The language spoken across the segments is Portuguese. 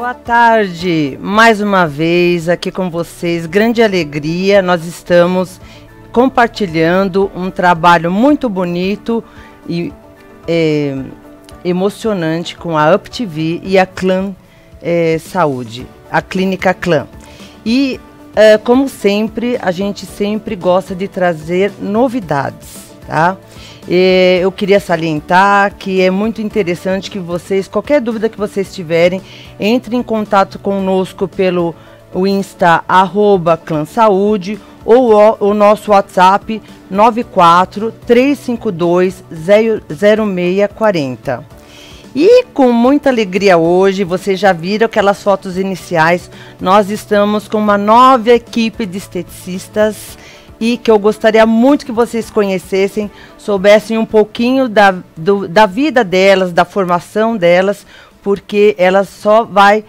Boa tarde, mais uma vez aqui com vocês, grande alegria, nós estamos compartilhando um trabalho muito bonito e emocionante com a UpTV e a Clã Saúde, a Clínica Clã. E, como sempre, a gente sempre gosta de trazer novidades, tá? Eu queria salientar que é muito interessante que vocês, qualquer dúvida que vocês tiverem, entrem em contato conosco pelo Insta @clãsaúde ou o nosso WhatsApp 94 352 0640. E com muita alegria hoje, vocês já viram aquelas fotos iniciais, nós estamos com uma nova equipe de esteticistas e que eu gostaria muito que vocês conhecessem, soubessem um pouquinho da vida delas, da formação delas, porque ela só vai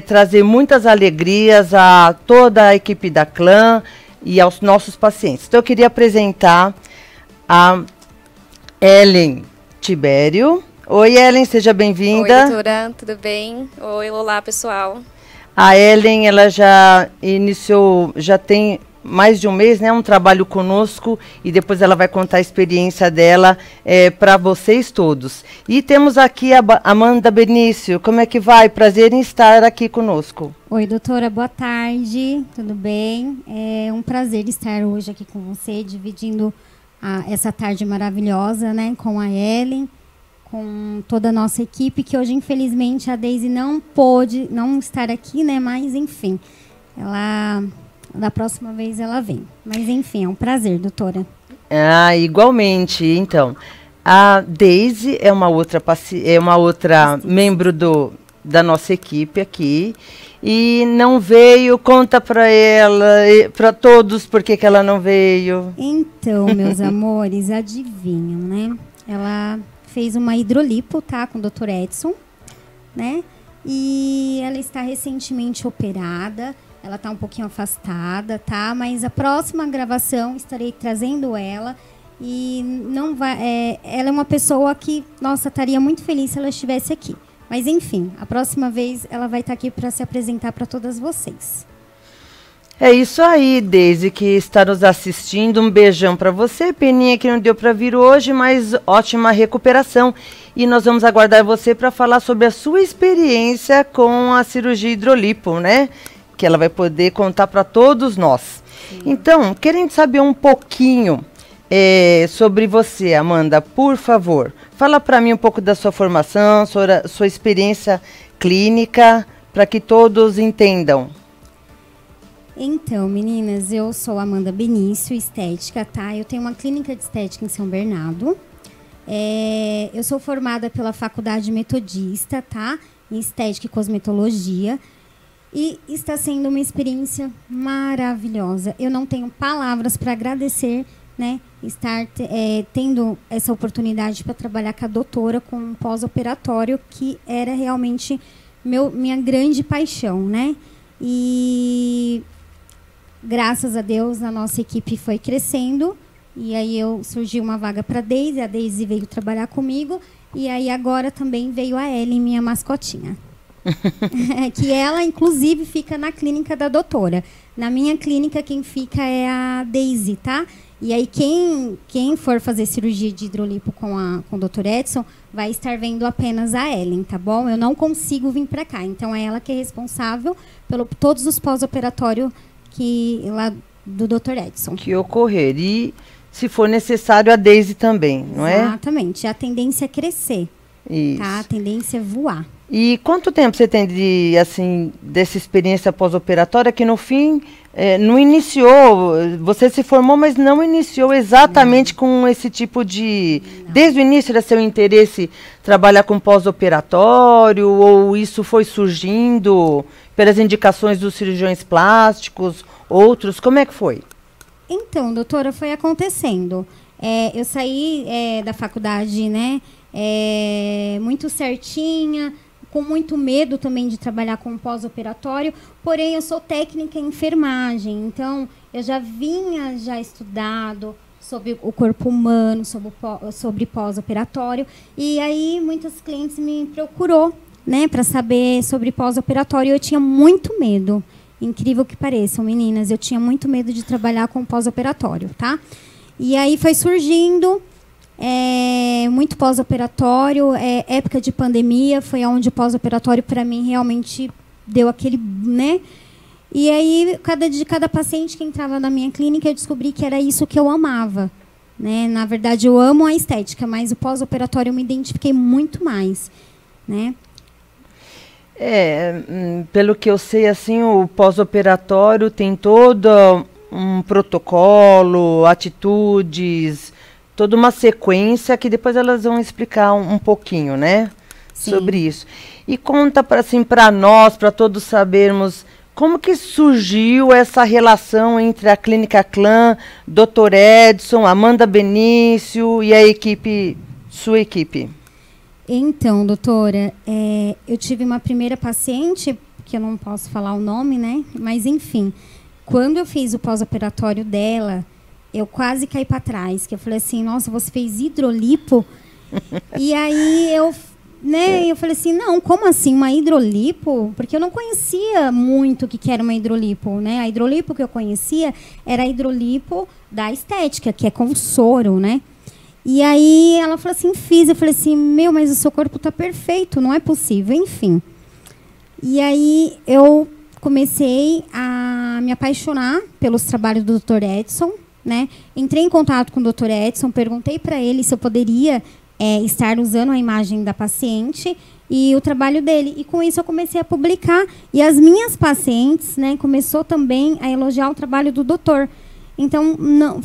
trazer muitas alegrias a toda a equipe da Clã e aos nossos pacientes. Então eu queria apresentar a Ellen Tibério. Oi, Ellen, seja bem-vinda. Oi, doutora, tudo bem? Oi, olá, pessoal. A Ellen, ela já iniciou, já tem mais de um mês, né, um trabalho conosco, e depois ela vai contar a experiência dela para vocês todos. E temos aqui a Amanda Benício. Como é que vai? Prazer em estar aqui conosco. Oi, doutora, boa tarde, tudo bem? É um prazer estar hoje aqui com você, dividindo essa tarde maravilhosa, né, com a Ellen, com toda a nossa equipe, que hoje, infelizmente, a Deise não pôde não estar aqui, né, mas, enfim, da próxima vez ela vem. Mas, enfim, é um prazer, doutora. Igualmente. Então, a Deise é uma outra membro da nossa equipe aqui. E não veio, conta para ela, para todos, por que ela não veio. Então, meus amores, adivinham, né? Ela fez uma hidrolipo, tá? Com o Dr. Edson, né? E ela está recentemente operada. Ela está um pouquinho afastada, tá? Mas a próxima gravação estarei trazendo ela. E não vai, ela é uma pessoa que, nossa, estaria muito feliz se ela estivesse aqui. Mas, enfim, a próxima vez ela vai estar aqui para se apresentar para todas vocês. É isso aí, Deise, que está nos assistindo. Um beijão para você. Peninha que não deu para vir hoje, mas ótima recuperação. E nós vamos aguardar você para falar sobre a sua experiência com a cirurgia hidrolipo, né? Que ela vai poder contar para todos nós. Sim. Então, querendo saber um pouquinho sobre você, Amanda, por favor, fala para mim um pouco da sua formação, sua experiência clínica, para que todos entendam. Então, meninas, eu sou Amanda Benício, estética, tá? Eu tenho uma clínica de estética em São Bernardo. Eu sou formada pela Faculdade Metodista, tá? Em estética e cosmetologia. E está sendo uma experiência maravilhosa. Eu não tenho palavras para agradecer, né, estar tendo essa oportunidade para trabalhar com a doutora com um pós-operatório, que era realmente minha grande paixão, né? E graças a Deus a nossa equipe foi crescendo e aí surgiu uma vaga para a Deise veio trabalhar comigo e aí agora também veio a Ellen, minha mascotinha. Que ela, inclusive, fica na clínica da doutora. Na minha clínica, quem fica é a Deise, tá? E aí, quem for fazer cirurgia de hidrolipo com o Dr. Edson vai estar vendo apenas a Ellen, tá bom? Eu não consigo vir para cá. Então, é ela que é responsável por todos os pós-operatórios lá do Dr. Edson. Que ocorrer. E, se for necessário, a Deise também, não é? Exatamente. A tendência é crescer. Isso. Tá? A tendência é voar. E quanto tempo você tem dessa experiência pós-operatória que no fim não iniciou, você se formou, mas não iniciou exatamente com esse tipo de... Não. Desde o início era seu interesse trabalhar com pós-operatório ou isso foi surgindo pelas indicações dos cirurgiões plásticos, outros? Como é que foi? Então, doutora, foi acontecendo. Eu saí da faculdade, né, muito certinha, com muito medo também de trabalhar com pós-operatório, porém eu sou técnica em enfermagem, então eu já vinha estudado sobre o corpo humano, sobre pós-operatório, e aí muitos clientes me procurou né, para saber sobre pós-operatório. Eu tinha muito medo, incrível que pareçam, meninas, eu tinha muito medo de trabalhar com pós-operatório, tá? E aí foi surgindo muito pós-operatório, época de pandemia, foi onde o pós-operatório para mim realmente deu aquele, né? E aí, cada paciente que entrava na minha clínica, eu descobri que era isso que eu amava, né? Na verdade, eu amo a estética, mas o pós-operatório eu me identifiquei muito mais, né? Pelo que eu sei, assim, o pós-operatório tem todo um protocolo, atitudes, toda uma sequência que depois elas vão explicar um pouquinho, né? Sim. Sobre isso. E conta para nós, para todos sabermos, como que surgiu essa relação entre a Clínica Clã, Dr. Edson, Amanda Benício e a sua equipe? Então, doutora, eu tive uma primeira paciente, que eu não posso falar o nome, né? Mas, enfim, quando eu fiz o pós-operatório dela, eu quase caí para trás, que eu falei assim, nossa, você fez hidrolipo? E aí eu falei assim, não, como assim, uma hidrolipo? Porque eu não conhecia muito o que era uma hidrolipo, né? A hidrolipo que eu conhecia era a hidrolipo da estética, que é com soro, né? E aí ela falou assim, fiz. Eu falei assim, mas o seu corpo tá perfeito, não é possível, enfim. E aí eu comecei a me apaixonar pelos trabalhos do Dr. Edson, né? Entrei em contato com o Dr. Edson, perguntei para ele se eu poderia estar usando a imagem da paciente e o trabalho dele. E com isso eu comecei a publicar. E as minhas pacientes, né, começou também a elogiar o trabalho do doutor. Então,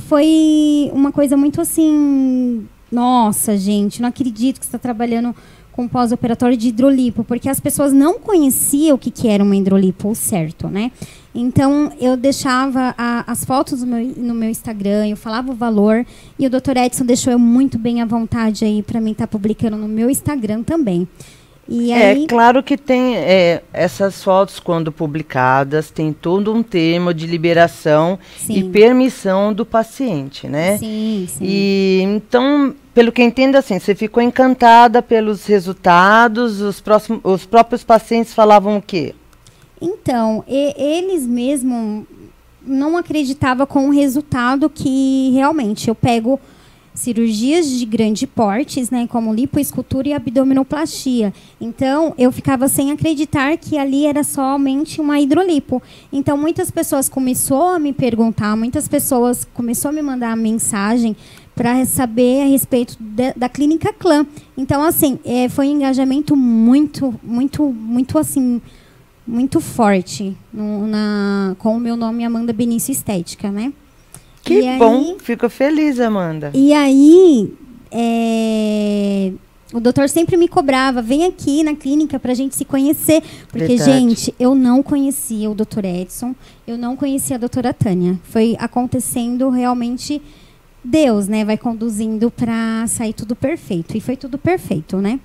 foi uma coisa muito assim, nossa, gente, não acredito que você está trabalhando com pós-operatório de hidrolipo, porque as pessoas não conheciam o que era uma hidrolipo, o certo, né? Então, eu deixava as fotos no meu Instagram, eu falava o valor, e o Dr. Edson deixou eu muito bem à vontade aí para mim estar publicando no meu Instagram também. E aí, claro que tem essas fotos, quando publicadas, tem todo um termo de liberação e permissão do paciente, né? Sim, sim. E então, pelo que eu entendo, assim, você ficou encantada pelos resultados, os próprios pacientes falavam o quê? Então, eles mesmos não acreditavam com o resultado que realmente eu pego cirurgias de grande portes, né, como lipoescultura e abdominoplastia. Então, eu ficava sem acreditar que ali era somente uma hidrolipo. Então, muitas pessoas começaram a me perguntar, muitas pessoas começaram a me mandar mensagem para saber a respeito da Clínica Clã. Então, assim, foi um engajamento muito, muito, muito, assim, muito forte com o meu nome Amanda Benício Estética, né? Que bom, fico feliz, Amanda. E aí, o doutor sempre me cobrava, vem aqui na clínica pra gente se conhecer. Porque, Verdade. Gente, eu não conhecia o Dr. Edson, eu não conhecia a doutora Tânia. Foi acontecendo realmente, Deus, né, vai conduzindo pra sair tudo perfeito. E foi tudo perfeito, né?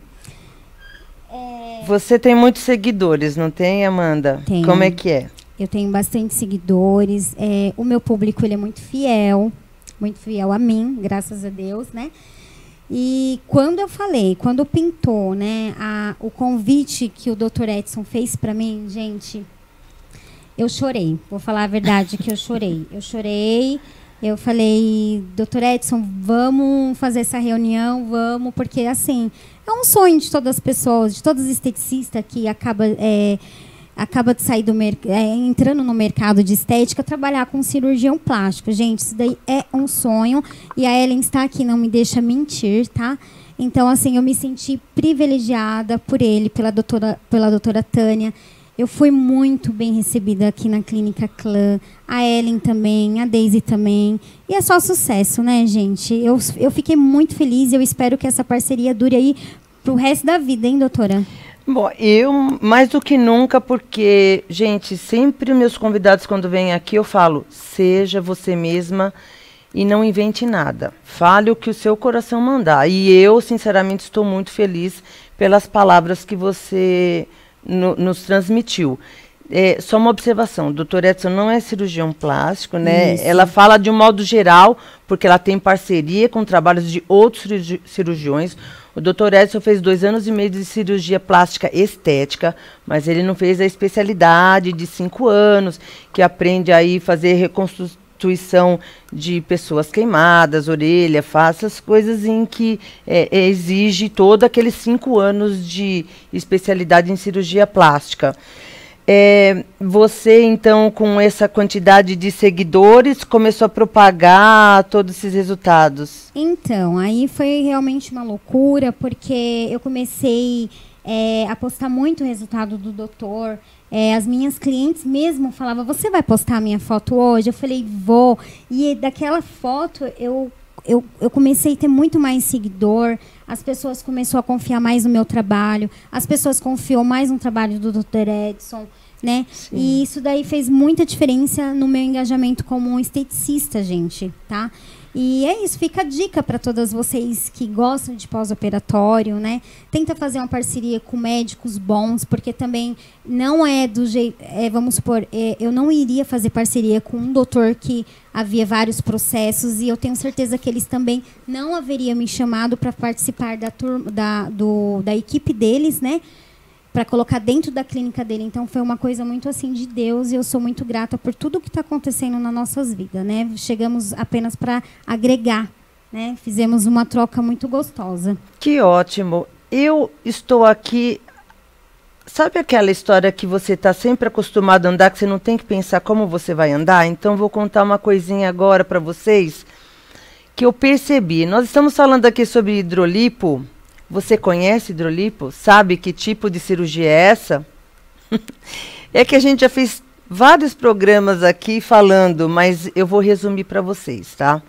Você tem muitos seguidores, não tem, Amanda? Tenho. Como é que é? Eu tenho bastante seguidores. O meu público ele é muito fiel a mim, graças a Deus, né? E quando pintou, né, o convite que o Dr. Edson fez para mim, gente, eu chorei. Vou falar a verdade que eu chorei. Eu falei, Dr. Edson, vamos fazer essa reunião, vamos, porque assim, é um sonho de todas as pessoas, de todos os esteticistas que acaba de sair entrando no mercado de estética, trabalhar com cirurgião plástico. Gente, isso daí é um sonho. E a Ellen está aqui, não me deixa mentir, tá? Então, assim, eu me senti privilegiada por ele, pela doutora Tânia. Eu fui muito bem recebida aqui na Clínica Clã. A Ellen também, a Daisy também. E é só sucesso, né, gente? Eu fiquei muito feliz e eu espero que essa parceria dure aí pro resto da vida, hein, doutora? Bom, eu mais do que nunca, porque, gente, sempre meus convidados quando vêm aqui eu falo, seja você mesma e não invente nada. Fale o que o seu coração mandar. E eu, sinceramente, estou muito feliz pelas palavras que você nos transmitiu. Só uma observação, o Dr. Edson não é cirurgião plástico, né? Isso. Ela fala de um modo geral, porque ela tem parceria com trabalhos de outros cirurgiões. O doutor Edson fez 2 anos e meio de cirurgia plástica estética, mas ele não fez a especialidade de 5 anos, que aprende aí fazer reconstituição de pessoas queimadas, orelha, face, as coisas em que exige todo aqueles 5 anos de especialidade em cirurgia plástica. Você, então, com essa quantidade de seguidores, começou a propagar todos esses resultados? Então, aí foi realmente uma loucura, porque eu comecei a postar muito o resultado do doutor. As minhas clientes mesmo falavam, você vai postar a minha foto hoje? Eu falei, vou. E daquela foto, eu comecei a ter muito mais seguidor, as pessoas começaram a confiar mais no meu trabalho, as pessoas confiou mais no trabalho do Dr. Edson, né? Sim. E isso daí fez muita diferença no meu engajamento como esteticista, gente, tá? E é isso, fica a dica para todas vocês que gostam de pós-operatório, né? Tenta fazer uma parceria com médicos bons, porque também não é do jeito... vamos supor, eu não iria fazer parceria com um doutor que havia vários processos, e eu tenho certeza que eles também não haveriam me chamado para participar da turma, da equipe deles, né? Para colocar dentro da clínica dele. Então, foi uma coisa muito assim de Deus, e eu sou muito grata por tudo que está acontecendo nas nossas vidas, né? Chegamos apenas para agregar, né? Fizemos uma troca muito gostosa. Que ótimo. Eu estou aqui... Sabe aquela história que você está sempre acostumado a andar, que você não tem que pensar como você vai andar? Então, vou contar uma coisinha agora para vocês que eu percebi. Nós estamos falando aqui sobre hidrolipo. Você conhece hidrolipo? Sabe que tipo de cirurgia é essa? É que a gente já fez vários programas aqui falando, mas eu vou resumir para vocês, tá?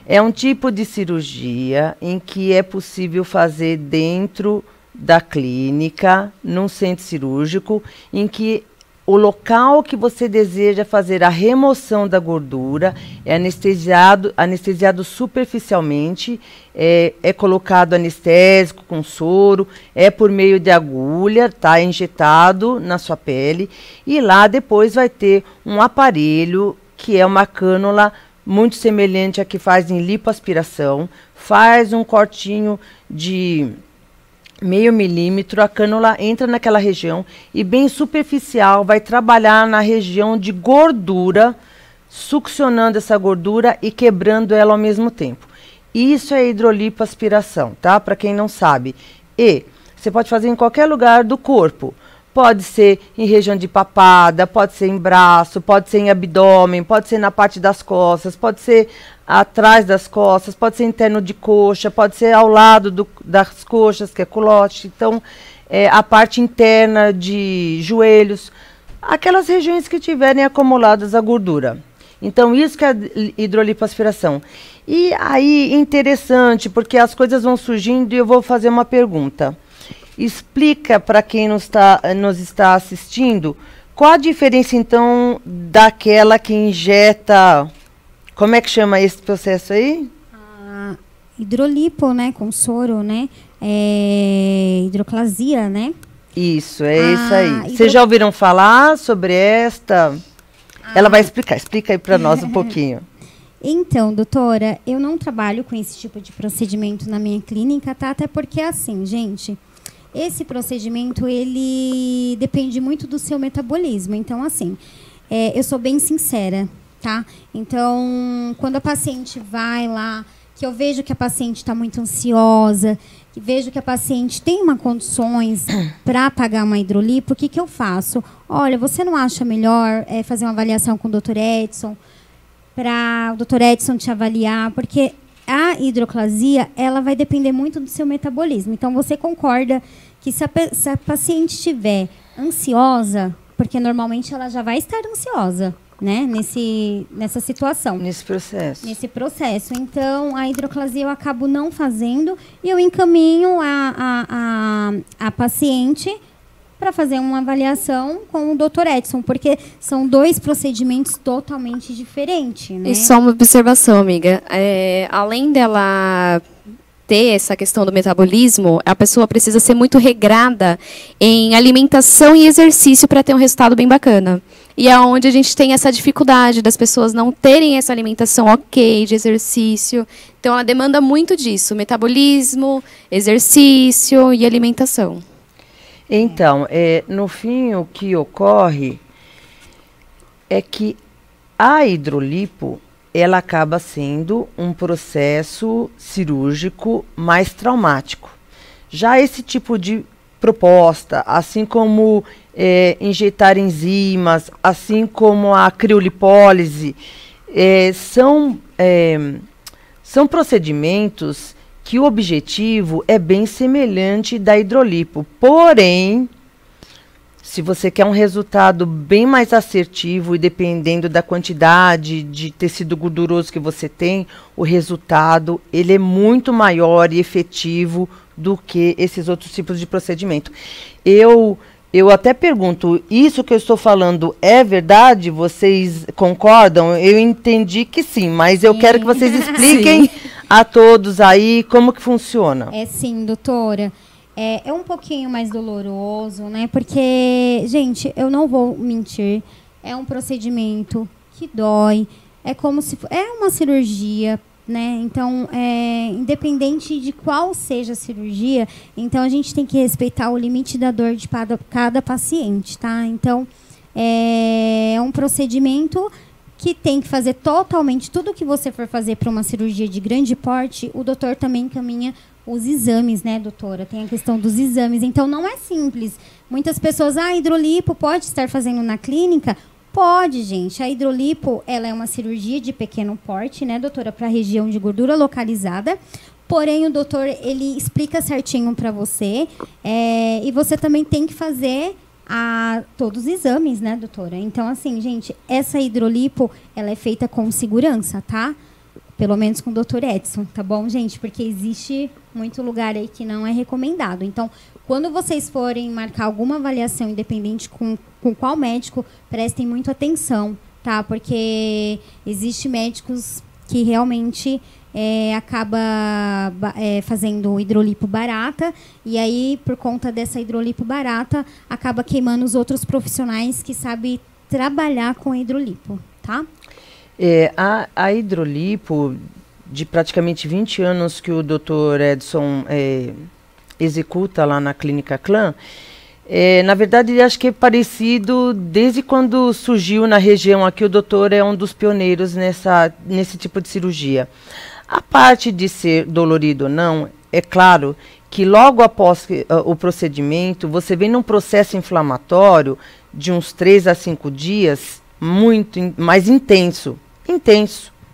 É um tipo de cirurgia em que é possível fazer dentro da clínica, num centro cirúrgico, em que o local que você deseja fazer a remoção da gordura é anestesiado superficialmente, é colocado anestésico com soro, é por meio de agulha, tá, injetado na sua pele, e lá depois vai ter um aparelho que é uma cânula muito semelhante à que faz em lipoaspiração, faz um cortinho de 0,5 milímetro, a cânula entra naquela região e bem superficial vai trabalhar na região de gordura, succionando essa gordura e quebrando ela ao mesmo tempo. Isso é hidrolipoaspiração, tá? Para quem não sabe. E você pode fazer em qualquer lugar do corpo. Pode ser em região de papada, pode ser em braço, pode ser em abdômen, pode ser na parte das costas, pode ser atrás das costas, pode ser interno de coxa, pode ser ao lado das coxas, que é culote. Então, a parte interna de joelhos, aquelas regiões que tiverem acumuladas a gordura. Então, isso que é hidrolipoaspiração. E aí, interessante, porque as coisas vão surgindo e eu vou fazer uma pergunta. Explica para quem nos está assistindo qual a diferença, então, daquela que injeta... Como é que chama esse processo aí? Hidrolipo, né? Com soro, né? Hidroclasia, né? Isso, isso aí. Vocês já ouviram falar sobre esta? Ela vai explicar. Explica aí para nós um pouquinho. Então, doutora, eu não trabalho com esse tipo de procedimento na minha clínica, tá? Até porque, assim, gente... Esse procedimento, ele depende muito do seu metabolismo. Então, assim, eu sou bem sincera, tá? Então, quando a paciente vai lá, que eu vejo que a paciente está muito ansiosa, que vejo que a paciente tem uma condições para pagar uma hidrolipo, o que eu faço? Olha, você não acha melhor fazer uma avaliação com o Dr. Edson, para o Dr. Edson te avaliar? Porque... a hidroclasia, ela vai depender muito do seu metabolismo. Então, você concorda que se a paciente estiver ansiosa, porque normalmente ela já vai estar ansiosa, né? Nessa situação. Nesse processo. Nesse processo. Então, a hidroclasia eu acabo não fazendo e eu encaminho a paciente para fazer uma avaliação com o Dr. Edson, porque são 2 procedimentos totalmente diferentes, né? E só uma observação, amiga. Além dela ter essa questão do metabolismo, a pessoa precisa ser muito regrada em alimentação e exercício para ter um resultado bem bacana. E é onde a gente tem essa dificuldade das pessoas não terem essa alimentação ok, de exercício. Então, ela demanda muito disso, metabolismo, exercício e alimentação. Então, no fim, o que ocorre é que a hidrolipo, ela acaba sendo um processo cirúrgico mais traumático. Já esse tipo de proposta, assim como injetar enzimas, assim como a criolipólise, são procedimentos que o objetivo é bem semelhante da hidrolipo. Porém, se você quer um resultado bem mais assertivo e dependendo da quantidade de tecido gorduroso que você tem, o resultado ele é muito maior e efetivo do que esses outros tipos de procedimento. Eu até pergunto, isso que eu estou falando é verdade? Vocês concordam? Eu entendi que sim, mas eu quero que vocês expliquem a todos aí como que funciona. Sim, doutora. É um pouquinho mais doloroso, né? Porque, gente, eu não vou mentir, é um procedimento que dói, é como se é uma cirurgia, né? Então, independente de qual seja a cirurgia, então a gente tem que respeitar o limite da dor de cada paciente, tá? Então, é um procedimento que tem que fazer totalmente tudo que você for fazer para uma cirurgia de grande porte, o doutor também encaminha os exames, né, doutora? Tem a questão dos exames. Então, não é simples. Muitas pessoas, hidrolipo pode estar fazendo na clínica? Pode, gente. A hidrolipo, ela é uma cirurgia de pequeno porte, né, doutora, para a região de gordura localizada. Porém, o doutor, ele explica certinho para você. E você também tem que fazer todos os exames, né, doutora? Então, assim, gente, essa hidrolipo, ela é feita com segurança, tá? Pelo menos com o Dr. Edson, tá bom, gente? Porque existe muito lugar aí que não é recomendado. Então, quando vocês forem marcar alguma avaliação independente com qual médico, prestem muito atenção, tá? Porque existe médicos que realmente acaba fazendo hidrolipo barata e aí, por conta dessa hidrolipo barata, acaba queimando os outros profissionais que sabem trabalhar com hidrolipo, tá? A hidrolipo, de praticamente 20 anos que o Dr. Edson executa lá na Clínica Clã, na verdade, acho que é parecido desde quando surgiu na região aqui. O doutor é um dos pioneiros nesse tipo de cirurgia. A parte de ser dolorido ou não, é claro que logo após o procedimento, você vem num processo inflamatório de uns 3 a 5 dias, muito mais intenso,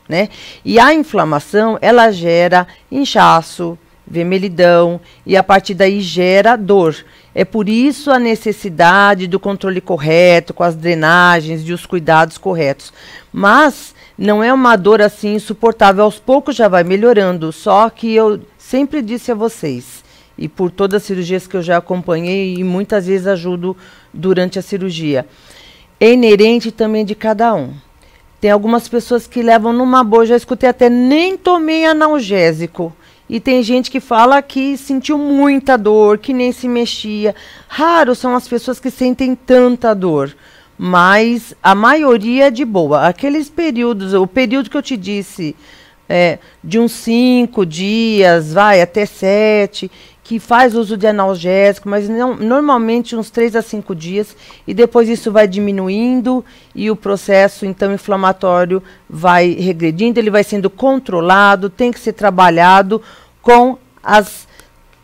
né? E a inflamação, ela gera inchaço, vermelhidão, e a partir daí gera dor. É por isso a necessidade do controle correto, com as drenagens e os cuidados corretos. Mas não é uma dor assim insuportável, aos poucos já vai melhorando, só que eu sempre disse a vocês, e por todas as cirurgias que eu já acompanhei e muitas vezes ajudo durante a cirurgia, é inerente também de cada um. Tem algumas pessoas que levam numa boa, já escutei até, nem tomei analgésico. E tem gente que fala que sentiu muita dor, que nem se mexia. Raro são as pessoas que sentem tanta dor. Mas a maioria é de boa. Aqueles períodos, o período que eu te disse, de uns 5 dias, vai até 7, que faz uso de analgésico, mas não, normalmente uns 3 a 5 dias, e depois isso vai diminuindo e o processo, então, inflamatório vai regredindo, ele vai sendo controlado, tem que ser trabalhado com as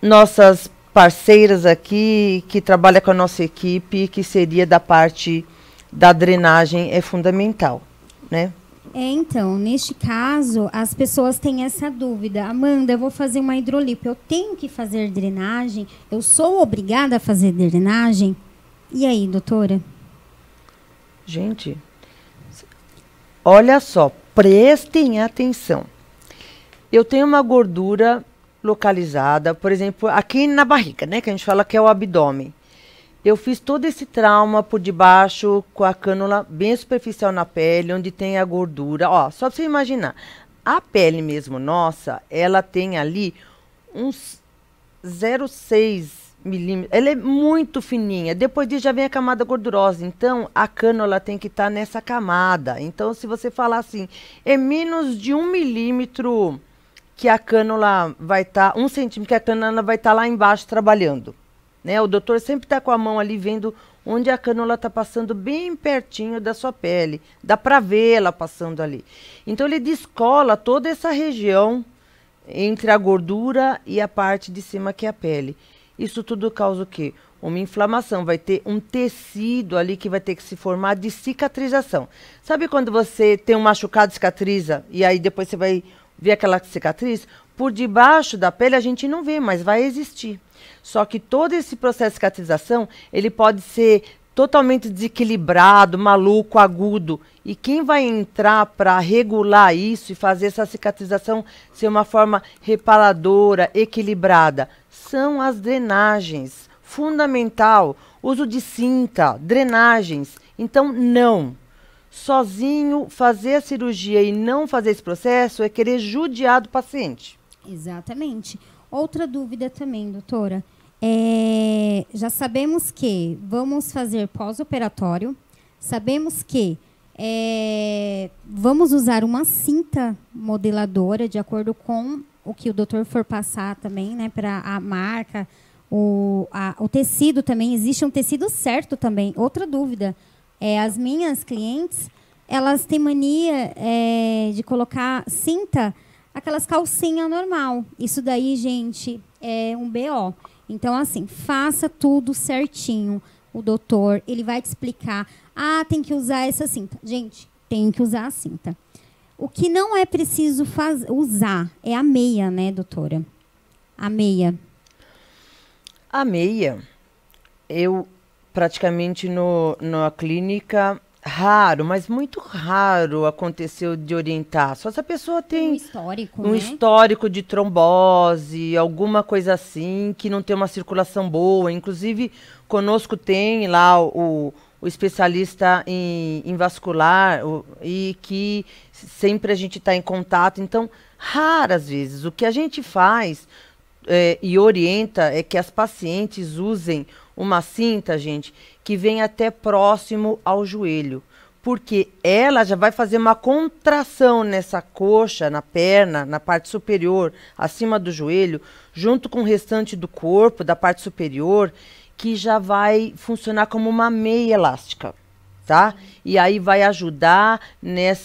nossas parceiras aqui, que trabalham com a nossa equipe, que seria da parte da drenagem, é fundamental, né? Então, neste caso, as pessoas têm essa dúvida. Amanda, eu vou fazer uma hidrolipo, eu tenho que fazer drenagem? Eu sou obrigada a fazer drenagem? E aí, doutora? Gente, olha só, prestem atenção. Eu tenho uma gordura localizada, por exemplo, aqui na barriga, né, que a gente fala que é o abdômen. Eu fiz todo esse trauma por debaixo, com a cânula bem superficial na pele, onde tem a gordura. Ó, só pra você imaginar, a pele mesmo nossa, ela tem ali uns 0,6 milímetros. Ela é muito fininha. Depois disso já vem a camada gordurosa. Então, a cânula tem que estar nessa camada. Então, se você falar assim, é menos de 1 milímetro que a cânula vai estar, 1 centímetro que a cânula vai estar lá embaixo trabalhando. Né? O doutor sempre está com a mão ali vendo onde a cânula está passando bem pertinho da sua pele. Dá para ver ela passando ali. Então, ele descola toda essa região entre a gordura e a parte de cima que é a pele. Isso tudo causa o quê? Uma inflamação, vai ter um tecido ali que vai ter que se formar de cicatrização. Sabe quando você tem um machucado, cicatriza, e aí depois você vai ver aquela cicatriz? Por debaixo da pele a gente não vê, mas vai existir. Só que todo esse processo de cicatrização, ele pode ser totalmente desequilibrado, maluco, agudo. E quem vai entrar para regular isso e fazer essa cicatrização ser uma forma reparadora, equilibrada? São as drenagens. Fundamental. Uso de cinta, drenagens. Então, não. Sozinho, fazer a cirurgia e não fazer esse processo é querer judiar do paciente. Exatamente. Outra dúvida também, doutora. Já sabemos que vamos fazer pós-operatório. Sabemos que vamos usar uma cinta modeladora de acordo com o que o doutor for passar também, né, para a marca, o tecido também. Existe um tecido certo também. Outra dúvida, as minhas clientes, elas têm mania de colocar cinta, aquelas calcinhas normal. Isso daí, gente, é um BO. Então, assim, faça tudo certinho. O doutor, ele vai te explicar. Tem que usar essa cinta. Gente, tem que usar a cinta. O que não é preciso usar é a meia, né, doutora? A meia. A meia, eu praticamente na clínica, raro, mas muito raro aconteceu de orientar. Só se a pessoa tem um histórico de trombose, alguma coisa assim, que não tem uma circulação boa. Inclusive, conosco tem lá o especialista em vascular e que sempre a gente está em contato. Então, raras vezes. O que a gente faz e orienta é que as pacientes usem uma cinta, gente, que vem até próximo ao joelho. Porque ela já vai fazer uma contração nessa coxa, na perna, na parte superior, acima do joelho, junto com o restante do corpo, da parte superior, que já vai funcionar como uma meia elástica, tá? E aí vai ajudar nesse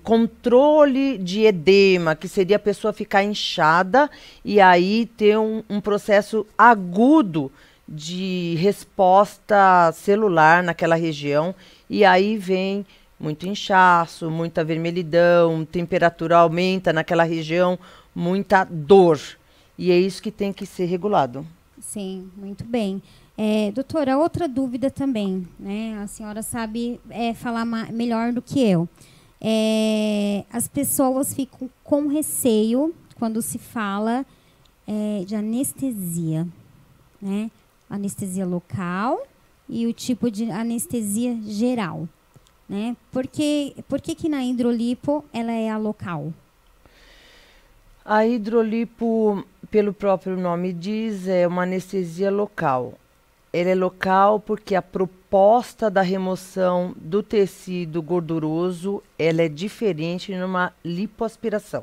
controle de edema, que seria a pessoa ficar inchada e aí ter um processo agudo de resposta celular naquela região. E aí vem muito inchaço, muita vermelhidão, temperatura aumenta naquela região, muita dor. E é isso que tem que ser regulado. Sim, muito bem. Doutora, outra dúvida também, né? A senhora sabe falar melhor do que eu. As pessoas ficam com receio quando se fala de anestesia, né? Anestesia local e o tipo de anestesia geral, né? Por que na hidrolipo ela é a local? A hidrolipo, pelo próprio nome diz, é uma anestesia local. Ela é local porque a proposta da remoção do tecido gorduroso, ela é diferente numa lipoaspiração.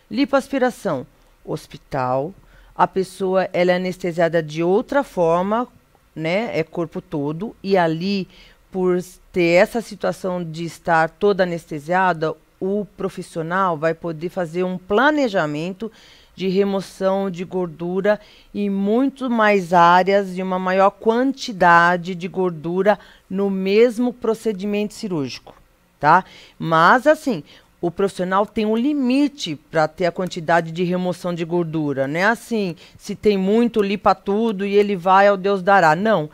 Lipoaspiração, hospital, a pessoa ela é anestesiada de outra forma, né? É corpo todo, e ali, por ter essa situação de estar toda anestesiada, o profissional vai poder fazer um planejamento de remoção de gordura em muito mais áreas e uma maior quantidade de gordura no mesmo procedimento cirúrgico, tá? Mas, assim, o profissional tem um limite para ter a quantidade de remoção de gordura. Não é assim, se tem muito, limpa tudo e ele vai ao Deus dará. Não.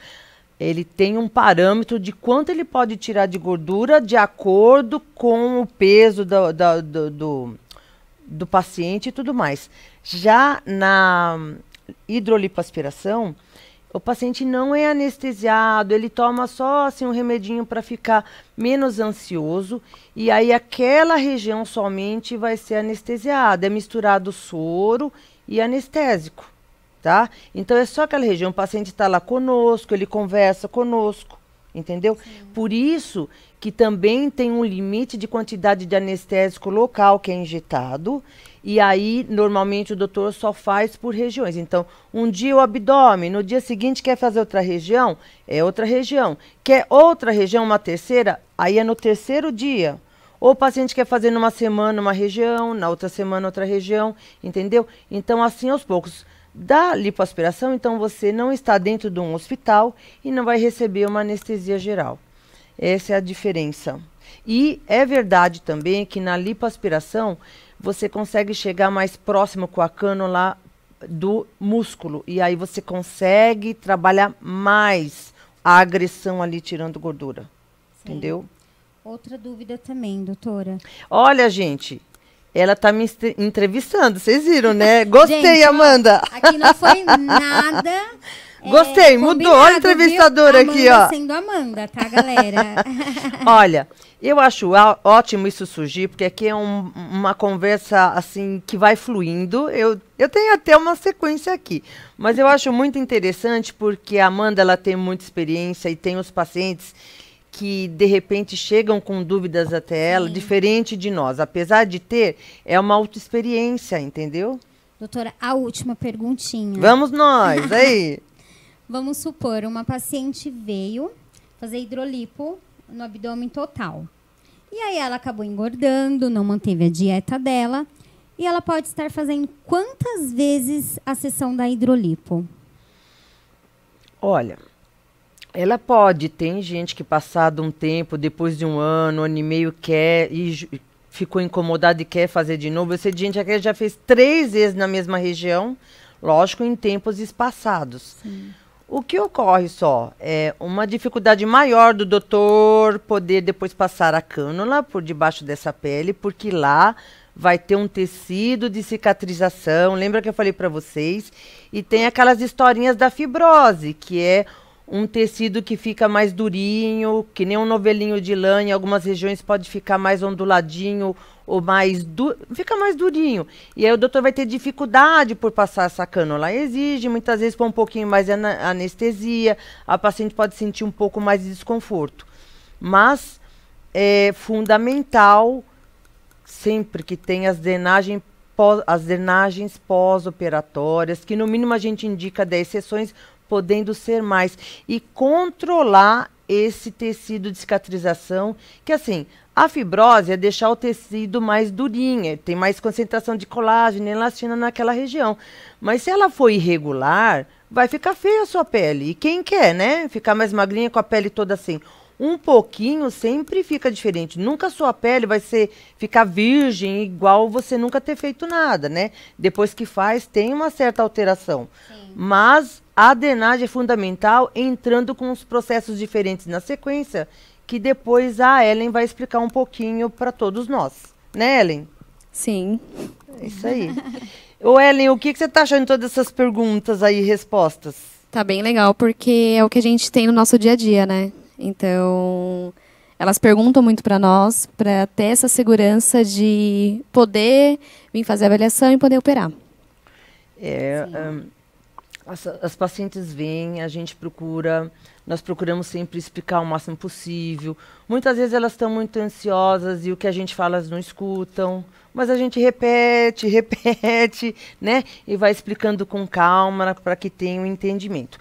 Ele tem um parâmetro de quanto ele pode tirar de gordura de acordo com o peso do paciente e tudo mais. Já na hidrolipoaspiração, o paciente não é anestesiado, ele toma só assim, um remedinho para ficar menos ansioso e aí aquela região somente vai ser anestesiada. É misturado soro e anestésico, tá? Então é só aquela região, o paciente está lá conosco, ele conversa conosco, entendeu? Sim. Por isso que também tem um limite de quantidade de anestésico local que é injetado, e aí normalmente o doutor só faz por regiões. Então, um dia o abdômen, no dia seguinte quer fazer outra região, é outra região. Quer outra região, uma terceira, aí é no terceiro dia. Ou o paciente quer fazer numa semana uma região, na outra semana outra região, entendeu? Então, assim aos poucos. Da lipoaspiração, então você não está dentro de um hospital e não vai receber uma anestesia geral. Essa é a diferença. E é verdade também que na lipoaspiração você consegue chegar mais próximo com a cânula do músculo. E aí você consegue trabalhar mais a agressão ali, tirando gordura. Sim. Entendeu? Outra dúvida também, doutora. Olha, gente, ela tá me entrevistando, vocês viram, né? Gostei, gente, Amanda. Aqui não foi nada. Gostei, mudou a entrevistadora aqui, ó. Sendo Amanda, tá, galera? Olha, eu acho ótimo isso surgir, porque aqui é uma conversa, assim, que vai fluindo. Eu tenho até uma sequência aqui, mas eu acho muito interessante porque a Amanda, ela tem muita experiência e tem os pacientes que, de repente, chegam com dúvidas até ela, diferente de nós. Apesar de ter, é uma autoexperiência, entendeu? Doutora, a última perguntinha. Vamos nós, aí. Vamos supor, uma paciente veio fazer hidrolipo no abdômen total. E aí ela acabou engordando, não manteve a dieta dela. E ela pode estar fazendo quantas vezes a sessão da hidrolipo? Olha, ela pode. Tem gente que passado um tempo, depois de um ano e meio, quer e ficou incomodada e quer fazer de novo. Eu sei de gente que já fez 3 vezes na mesma região, lógico, em tempos espaçados. Sim. O que ocorre só é uma dificuldade maior do doutor poder depois passar a cânula por debaixo dessa pele, porque lá vai ter um tecido de cicatrização. Lembra que eu falei para vocês? E tem aquelas historinhas da fibrose, que é um tecido que fica mais durinho, que nem um novelinho de lã. Em algumas regiões pode ficar mais onduladinho ou mais fica mais durinho. E aí o doutor vai ter dificuldade por passar essa cânula. Exige, muitas vezes, um pouquinho mais de anestesia. A paciente pode sentir um pouco mais de desconforto. Mas é fundamental, sempre que tem as drenagens pós-operatórias, que no mínimo a gente indica 10 sessões, podendo ser mais. E controlar esse tecido de cicatrização, que assim, a fibrose é deixar o tecido mais durinho, tem mais concentração de colágeno e elastina naquela região. Mas se ela for irregular, vai ficar feia a sua pele. E quem quer, né? Ficar mais magrinha com a pele toda assim. Um pouquinho sempre fica diferente. Nunca a sua pele vai ficar virgem, igual você nunca ter feito nada, né? Depois que faz, tem uma certa alteração. Sim. Mas a drenagem é fundamental, entrando com os processos diferentes na sequência, que depois a Ellen vai explicar um pouquinho para todos nós. Né, Ellen? Sim. É isso aí. Ô, Ellen, o que você está achando de todas essas perguntas aí, respostas? Tá bem legal, porque é o que a gente tem no nosso dia a dia, né? Então, elas perguntam muito para nós, para ter essa segurança de poder vir fazer a avaliação e poder operar. As pacientes vêm, a gente nós procuramos sempre explicar o máximo possível. Muitas vezes elas estão muito ansiosas e o que a gente fala elas não escutam, mas a gente repete, né? E vai explicando com calma para que tenham entendimento.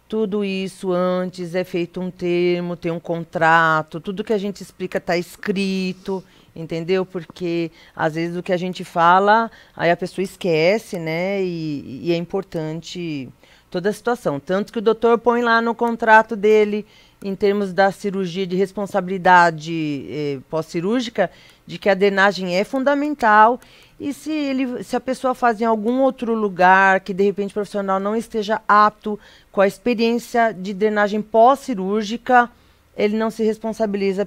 Tudo isso antes é feito um termo, tem um contrato, tudo que a gente explica está escrito, entendeu? Porque às vezes o que a gente fala, aí a pessoa esquece, né? E é importante toda a situação. Tanto que o doutor põe lá no contrato dele, em termos da cirurgia de responsabilidade pós-cirúrgica, de que a drenagem é fundamental. E se a pessoa faz em algum outro lugar, que de repente o profissional não esteja apto com a experiência de drenagem pós-cirúrgica, ele não se responsabiliza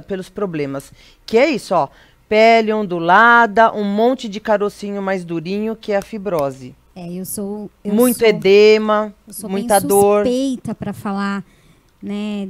pelos problemas. Que é isso, ó, pele ondulada, um monte de carocinho mais durinho, que é a fibrose. Muito edema, muita dor. Eu sou suspeita para falar, né,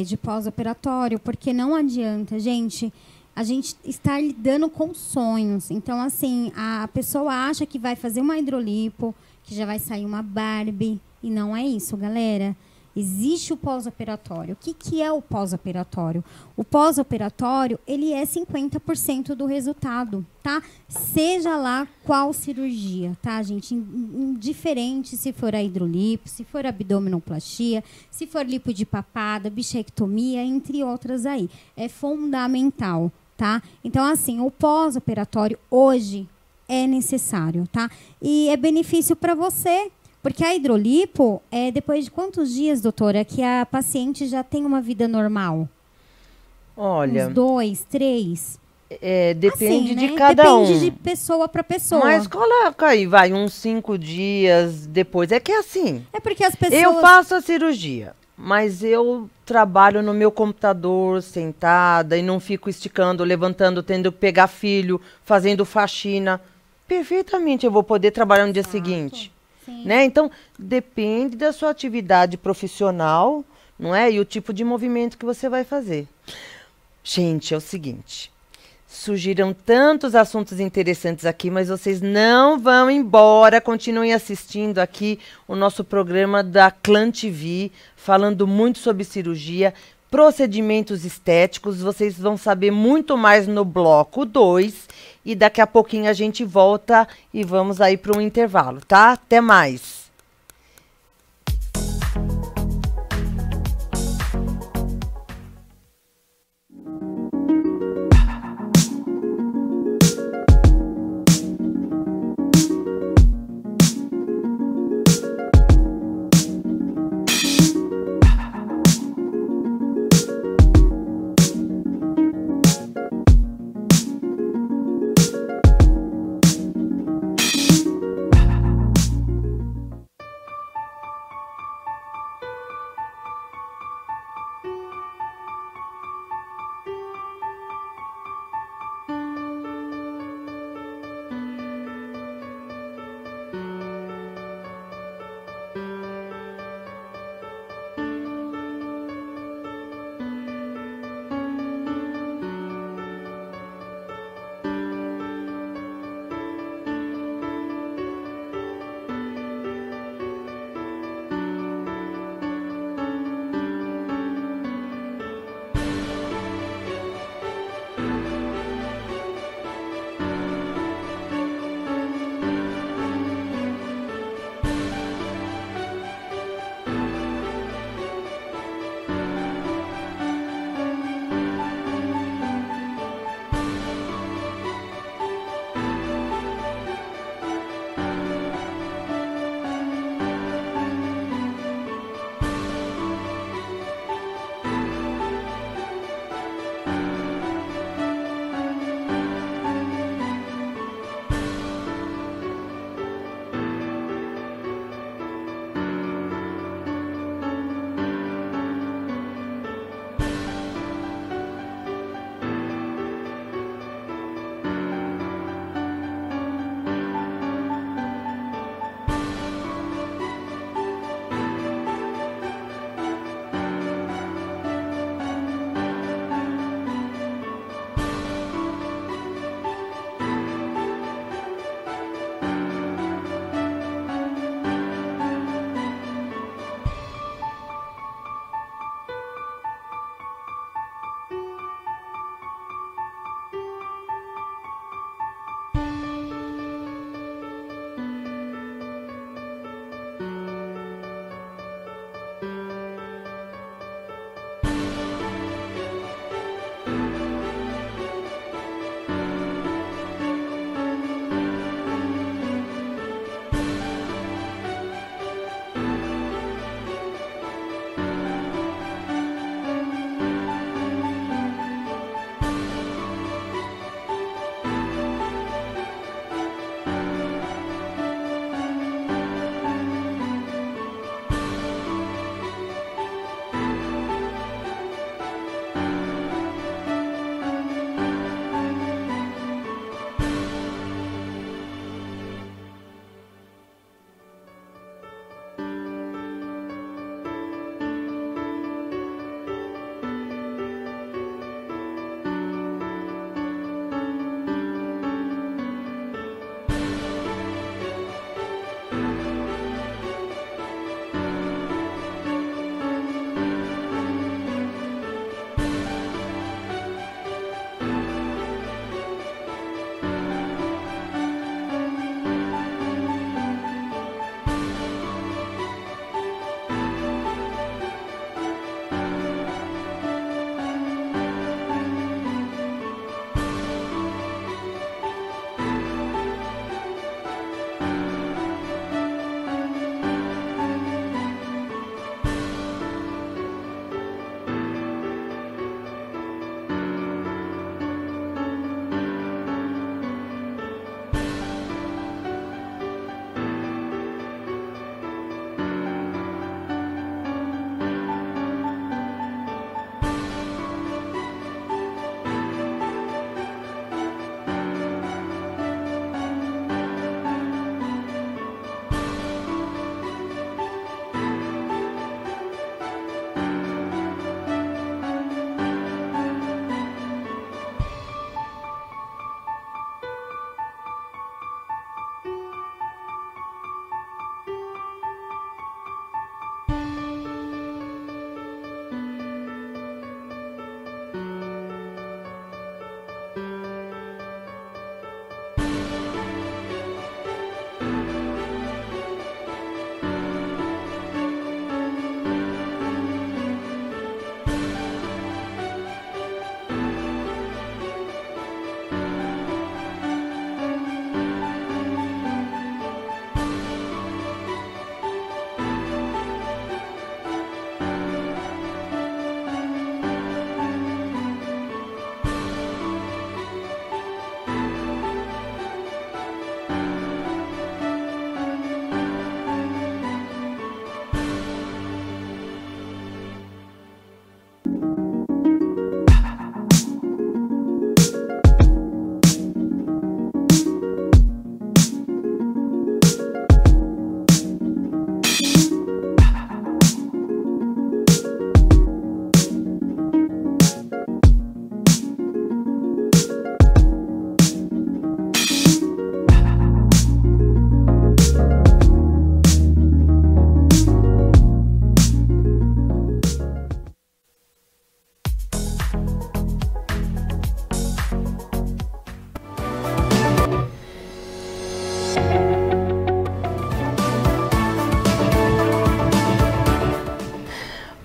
de pós-operatório, porque não adianta, gente. A gente está lidando com sonhos. Então, assim, a pessoa acha que vai fazer uma hidrolipo, que já vai sair uma Barbie. E não é isso, galera. Existe o pós-operatório. O que é o pós-operatório? O pós-operatório, ele é 50% do resultado, tá? Seja lá qual cirurgia, tá, gente? Indiferente se for a hidrolipo, se for abdominoplastia, se for lipo de papada, bichectomia, entre outras aí. É fundamental, tá? Então, assim, o pós-operatório hoje é necessário, tá? E é benefício para você. Porque a hidrolipo, depois de quantos dias, doutora, que a paciente já tem uma vida normal? Olha... Uns 2, 3? Depende assim, de né? cada um. Depende de pessoa para pessoa. Mas coloca aí, vai, uns 5 dias depois. É que é assim. É porque as pessoas... Eu faço a cirurgia, mas eu trabalho no meu computador, sentada, e não fico esticando, levantando, tendo que pegar filho, fazendo faxina. Perfeitamente eu vou poder trabalhar no dia seguinte. Né? Então, depende da sua atividade profissional, não é? E o tipo de movimento que você vai fazer. Gente, é o seguinte, surgiram tantos assuntos interessantes aqui, mas vocês não vão embora, continuem assistindo aqui o nosso programa da Clã TV, falando muito sobre cirurgia, procedimentos estéticos. Vocês vão saber muito mais no bloco 2 e daqui a pouquinho a gente volta e vamos aí para um intervalo, tá? Até mais!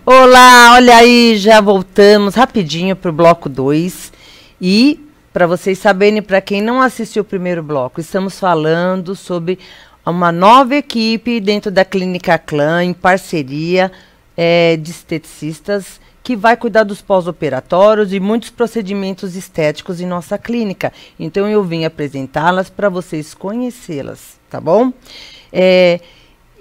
Olá, olha aí, já voltamos rapidinho para o bloco 2. E, para vocês saberem, para quem não assistiu o primeiro bloco, estamos falando sobre uma nova equipe dentro da Clínica Clã, em parceria de esteticistas, que vai cuidar dos pós-operatórios e muitos procedimentos estéticos em nossa clínica. Então, eu vim apresentá-las para vocês conhecê-las, tá bom?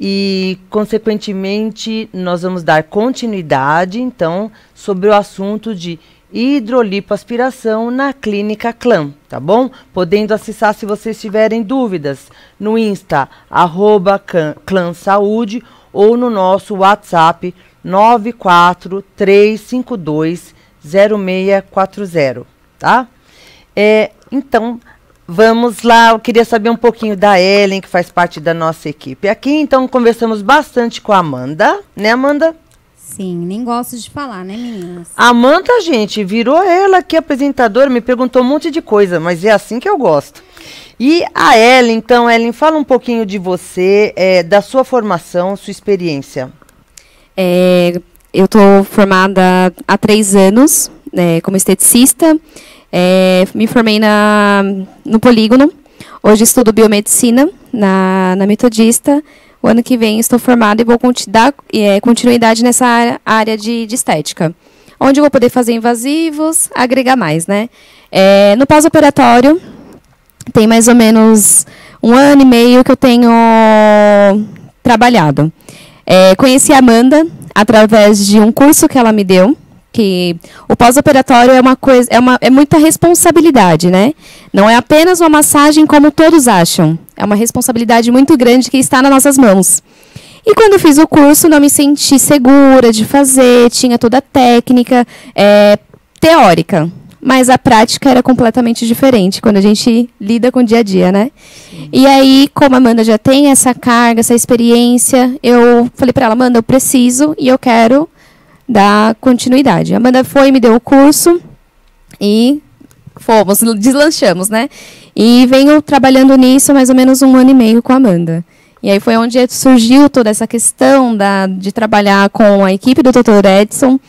E, consequentemente, nós vamos dar continuidade, então, sobre o assunto de hidrolipoaspiração na Clínica Clã, tá bom? Podendo acessar, se vocês tiverem dúvidas, no Insta, @clãsaúde, ou no nosso WhatsApp, 943520640, tá? Então, vamos lá, eu queria saber um pouquinho da Ellen, que faz parte da nossa equipe aqui. Então, conversamos bastante com a Amanda, né, Amanda? Sim, nem gosto de falar, né, meninas? A Amanda, gente, virou ela aqui apresentadora, me perguntou um monte de coisa, mas é assim que eu gosto. E a Ellen, então, Ellen, fala um pouquinho de você, da sua formação, sua experiência. Eu estou formada há 3 anos, como esteticista. Me formei no Polígono. Hoje estudo biomedicina na Metodista. O ano que vem estou formada e vou dar continuidade nessa área de estética, onde eu vou poder fazer invasivos, agregar mais, né? No pós-operatório, tem mais ou menos 1 ano e meio que eu tenho trabalhado. Conheci a Amanda através de um curso que ela me deu, que o pós-operatório é muita responsabilidade, né? Não é apenas uma massagem como todos acham. É uma responsabilidade muito grande que está nas nossas mãos. E quando eu fiz o curso, não me senti segura de fazer, tinha toda a técnica teórica, mas a prática era completamente diferente quando a gente lida com o dia a dia, né? Sim. E aí, como a Amanda já tem essa carga, essa experiência, eu falei para ela, Amanda, eu preciso e eu quero dar continuidade. A Amanda foi, me deu o curso e deslanchamos, né? E venho trabalhando nisso há mais ou menos 1 ano e meio com a Amanda. E aí foi onde surgiu toda essa questão de trabalhar com a equipe do Dr. Edson.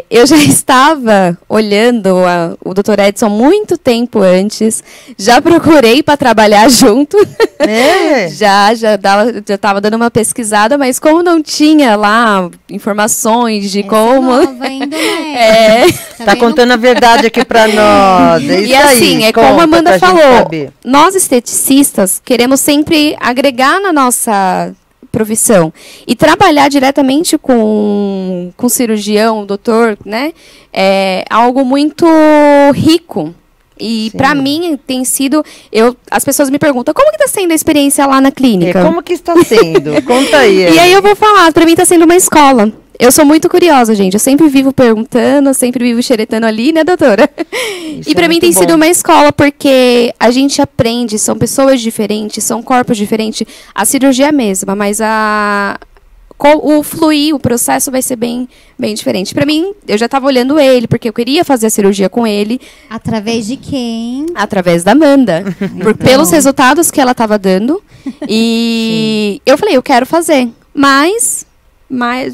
Eu já estava olhando o Dr. Edson muito tempo antes, já procurei para trabalhar junto, já estava dando uma pesquisada, mas como não tinha lá informações de como... Nova ainda, né? Tá contando a verdade aqui para nós. E assim, como a Amanda falou, nós esteticistas queremos sempre agregar na nossa profissão e trabalhar diretamente com cirurgião, doutor, né? É algo muito rico. E para mim tem sido, as pessoas me perguntam, como que está sendo a experiência lá na clínica? Como que está sendo? Conta aí. E aí eu vou falar, para mim está sendo uma escola. Eu sou muito curiosa, gente. Eu sempre vivo perguntando, sempre vivo xeretando ali, né, doutora? Isso e para mim tem sido uma escola, porque a gente aprende, são pessoas diferentes, são corpos diferentes. A cirurgia é a mesma, mas o fluir, o processo vai ser bem diferente. Para mim, eu já estava olhando ele, porque eu queria fazer a cirurgia com ele. Através de quem? Através da Amanda. Pelos resultados que ela estava dando. E eu falei, eu quero fazer. Mas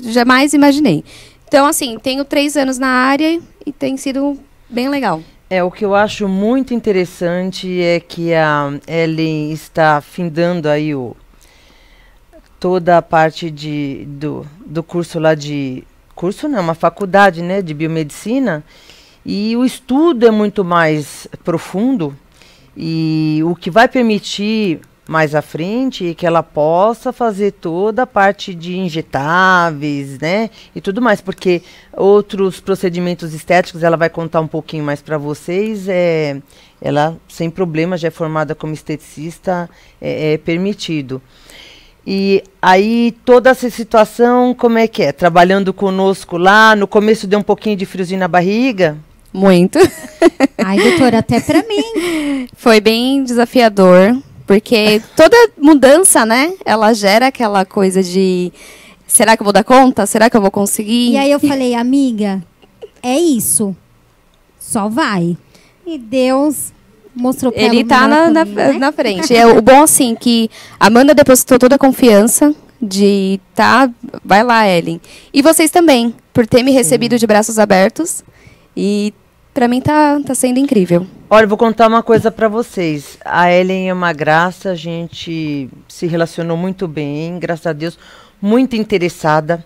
jamais imaginei. Então, assim, tenho 3 anos na área e tem sido bem legal. O que eu acho muito interessante é que a Ellen está findando aí toda a parte do curso lá curso não, uma faculdade, né, de biomedicina, e o estudo é muito mais profundo, e o que vai permitir mais à frente é que ela possa fazer toda a parte de injetáveis, né, e tudo mais, porque outros procedimentos estéticos ela vai contar um pouquinho mais para vocês. Ela sem problema já é formada como esteticista, é permitido. E aí toda essa situação, como é que é? Trabalhando conosco lá, no começo deu um pouquinho de friozinho na barriga? Muito. Ai, doutora, até para mim. Foi bem desafiador. Porque toda mudança, né, ela gera aquela coisa de, será que eu vou dar conta? Será que eu vou conseguir? E aí eu falei, amiga, é isso. Só vai. E Deus mostrou para ela. Ele tá na frente. O bom, assim, que a Amanda depositou toda a confiança de vai lá, Ellen. E vocês também, por ter me recebido de braços abertos. E para mim tá sendo incrível. Olha, eu vou contar uma coisa para vocês. A Ellen é uma graça, a gente se relacionou muito bem, graças a Deus, muito interessada.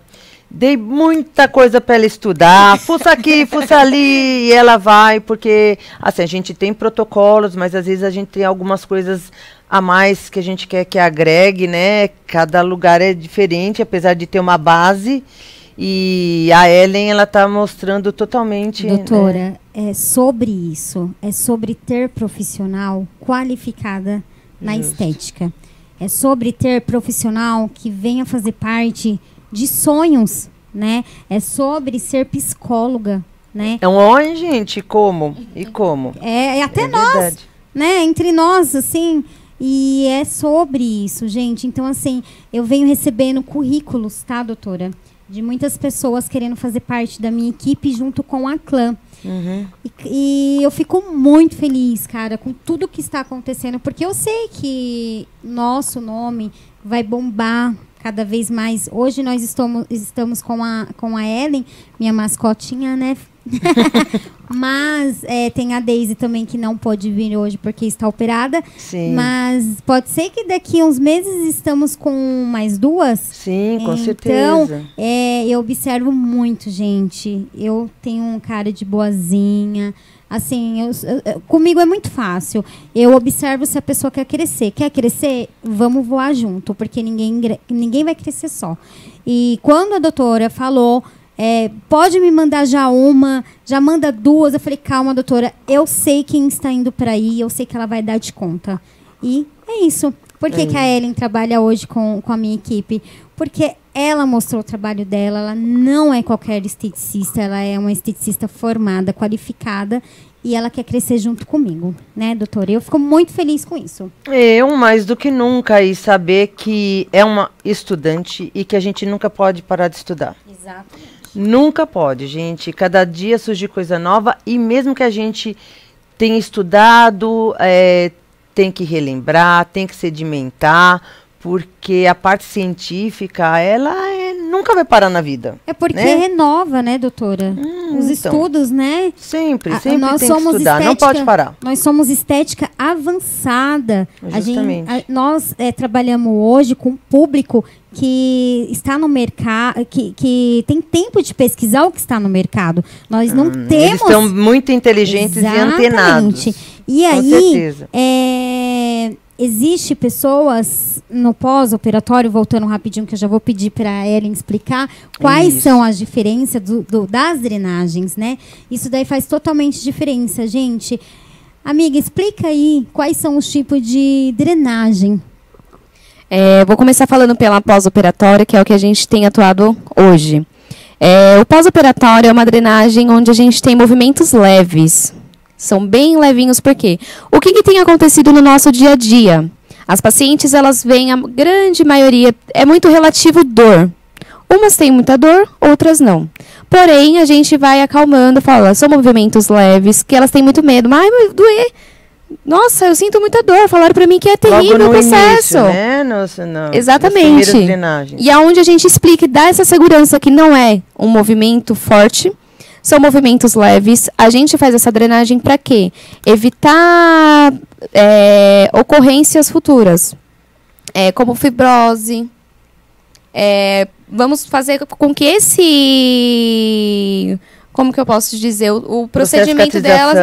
Dei muita coisa para ela estudar, fuça aqui, fuça ali, e ela vai, porque assim, a gente tem protocolos, mas às vezes a gente tem algumas coisas a mais que a gente quer que agregue, né? Cada lugar é diferente, apesar de ter uma base. E a Ellen, ela está mostrando totalmente... Doutora, é sobre isso, é sobre ter profissional qualificada na estética. É sobre ter profissional que venha fazer parte de sonhos, né? É sobre ser psicóloga, né? É onde, gente? Como? E como? É até nós, verdade, né? Entre nós, assim... E é sobre isso, gente. Então, assim, eu venho recebendo currículos, tá, doutora? De muitas pessoas querendo fazer parte da minha equipe junto com a Clã. Uhum. E eu fico muito feliz, cara, com tudo que está acontecendo, porque eu sei que nosso nome vai bombar cada vez mais. Hoje nós estamos com a Ellen, minha mascotinha, né? Mas tem a Daisy também, que não pode vir hoje porque está operada. Sim. Mas pode ser que daqui a uns meses estamos com mais duas. Sim, com certeza. Então, eu observo muito, gente. Eu tenho um cara de boazinha. Assim, comigo é muito fácil. Eu observo se a pessoa quer crescer. Quer crescer? Vamos voar junto, porque ninguém vai crescer só. E quando a doutora falou... pode me mandar já manda duas. Eu falei, calma, doutora, eu sei quem está indo para aí, eu sei que ela vai dar de conta. E é isso. Por que a Ellen trabalha hoje com a minha equipe? Porque ela mostrou o trabalho dela, ela não é qualquer esteticista, ela é uma esteticista formada, qualificada, e ela quer crescer junto comigo, né, doutora? Eu fico muito feliz com isso. Eu, mais do que nunca, e saber que é uma estudante e que a gente nunca pode parar de estudar. Exatamente. Nunca pode, gente. Cada dia surge coisa nova e mesmo que a gente tenha estudado, tem que relembrar, tem que sedimentar, porque a parte científica, ela nunca vai parar na vida. É porque renova, né, doutora? Os estudos, né? Sempre nós tem que somos estudar, não pode parar. Nós somos estética avançada. Justamente. Nós trabalhamos hoje com um público que está no mercado, que tem tempo de pesquisar o que está no mercado. Nós não temos... Eles são muito inteligentes e antenados. E com aí, certeza. Existe pessoas no pós-operatório, voltando rapidinho, que eu já vou pedir para a Ellen explicar quais são as diferenças das drenagens, né? Isso daí faz totalmente diferença, gente. Amiga, explica aí quais são os tipos de drenagem. Vou começar falando pela pós-operatória, que é o que a gente tem atuado hoje. O pós-operatório é uma drenagem onde a gente tem movimentos leves. São bem levinhos, por quê? O que tem acontecido no nosso dia a dia? As pacientes, elas vêm, a grande maioria, é muito relativo dor. Umas têm muita dor, outras não. Porém, a gente vai acalmando, fala, são movimentos leves, que elas têm muito medo. Mas, vai doer. Nossa, eu sinto muita dor. Falaram pra mim que é terrível o processo. Início, né? Não, exatamente. E aonde a gente explica e dá essa segurança que não é um movimento forte, são movimentos leves. A gente faz essa drenagem para quê? Evitar ocorrências futuras, como fibrose. Vamos fazer com que esse... Como que eu posso dizer? O procedimento dela,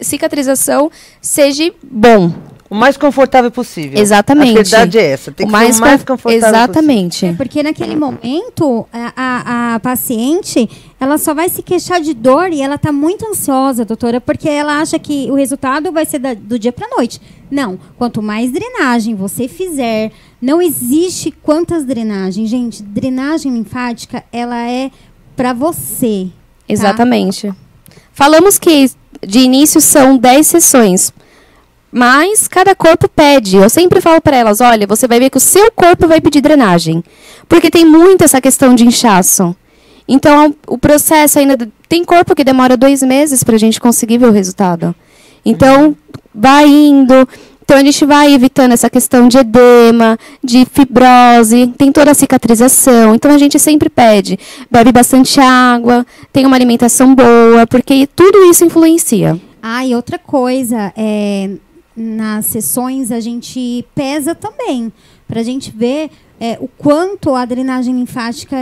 cicatrização, seja bom. O mais confortável possível. Exatamente. A verdade é essa. Tem que ser o mais confortável exatamente. possível. Porque naquele momento, a paciente, ela só vai se queixar de dor e ela está muito ansiosa, doutora, porque ela acha que o resultado vai ser do dia para a noite. Não. Quanto mais drenagem você fizer, não existe quantas drenagens. Gente, drenagem linfática, ela é para você. Exatamente. Tá? Falamos que de início são 10 sessões. Mas cada corpo pede. Eu sempre falo para elas, olha, você vai ver que o seu corpo vai pedir drenagem. Porque tem muito essa questão de inchaço. Então, o processo ainda... Tem corpo que demora 2 meses para a gente conseguir ver o resultado. Então, vai indo. Então, a gente vai evitando essa questão de edema, de fibrose, tem toda a cicatrização. Então, a gente sempre pede, bebe bastante água, tem uma alimentação boa, porque tudo isso influencia. E outra coisa, nas sessões a gente pesa também, para a gente ver o quanto a drenagem linfática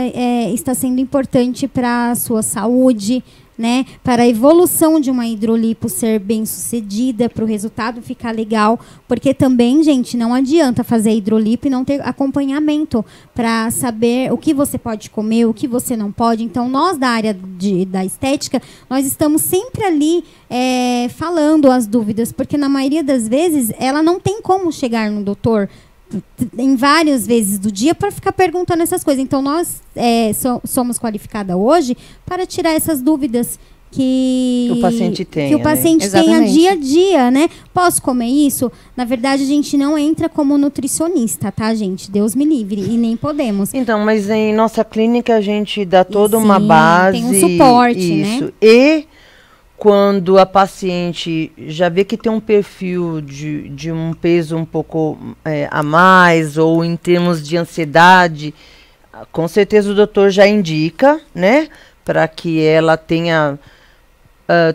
está sendo importante para a sua saúde, né, para a evolução de uma hidrolipo ser bem sucedida, para o resultado ficar legal, porque também, gente, não adianta fazer hidrolipo e não ter acompanhamento para saber o que você pode comer, o que você não pode. Então, nós da área da estética, nós estamos sempre ali falando as dúvidas, porque na maioria das vezes ela não tem como chegar no doutor em várias vezes do dia para ficar perguntando essas coisas. Então, nós somos qualificadas hoje para tirar essas dúvidas que o paciente tenha, tenha dia a dia, né? Posso comer isso? Na verdade, a gente não entra como nutricionista, tá, gente? Deus me livre, e nem podemos. Então, mas em nossa clínica a gente dá toda uma base. Tem um suporte, isso, né? E quando a paciente já vê que tem um perfil de um peso um pouco a mais, ou em termos de ansiedade, com certeza o doutor já indica, né? Para que ela tenha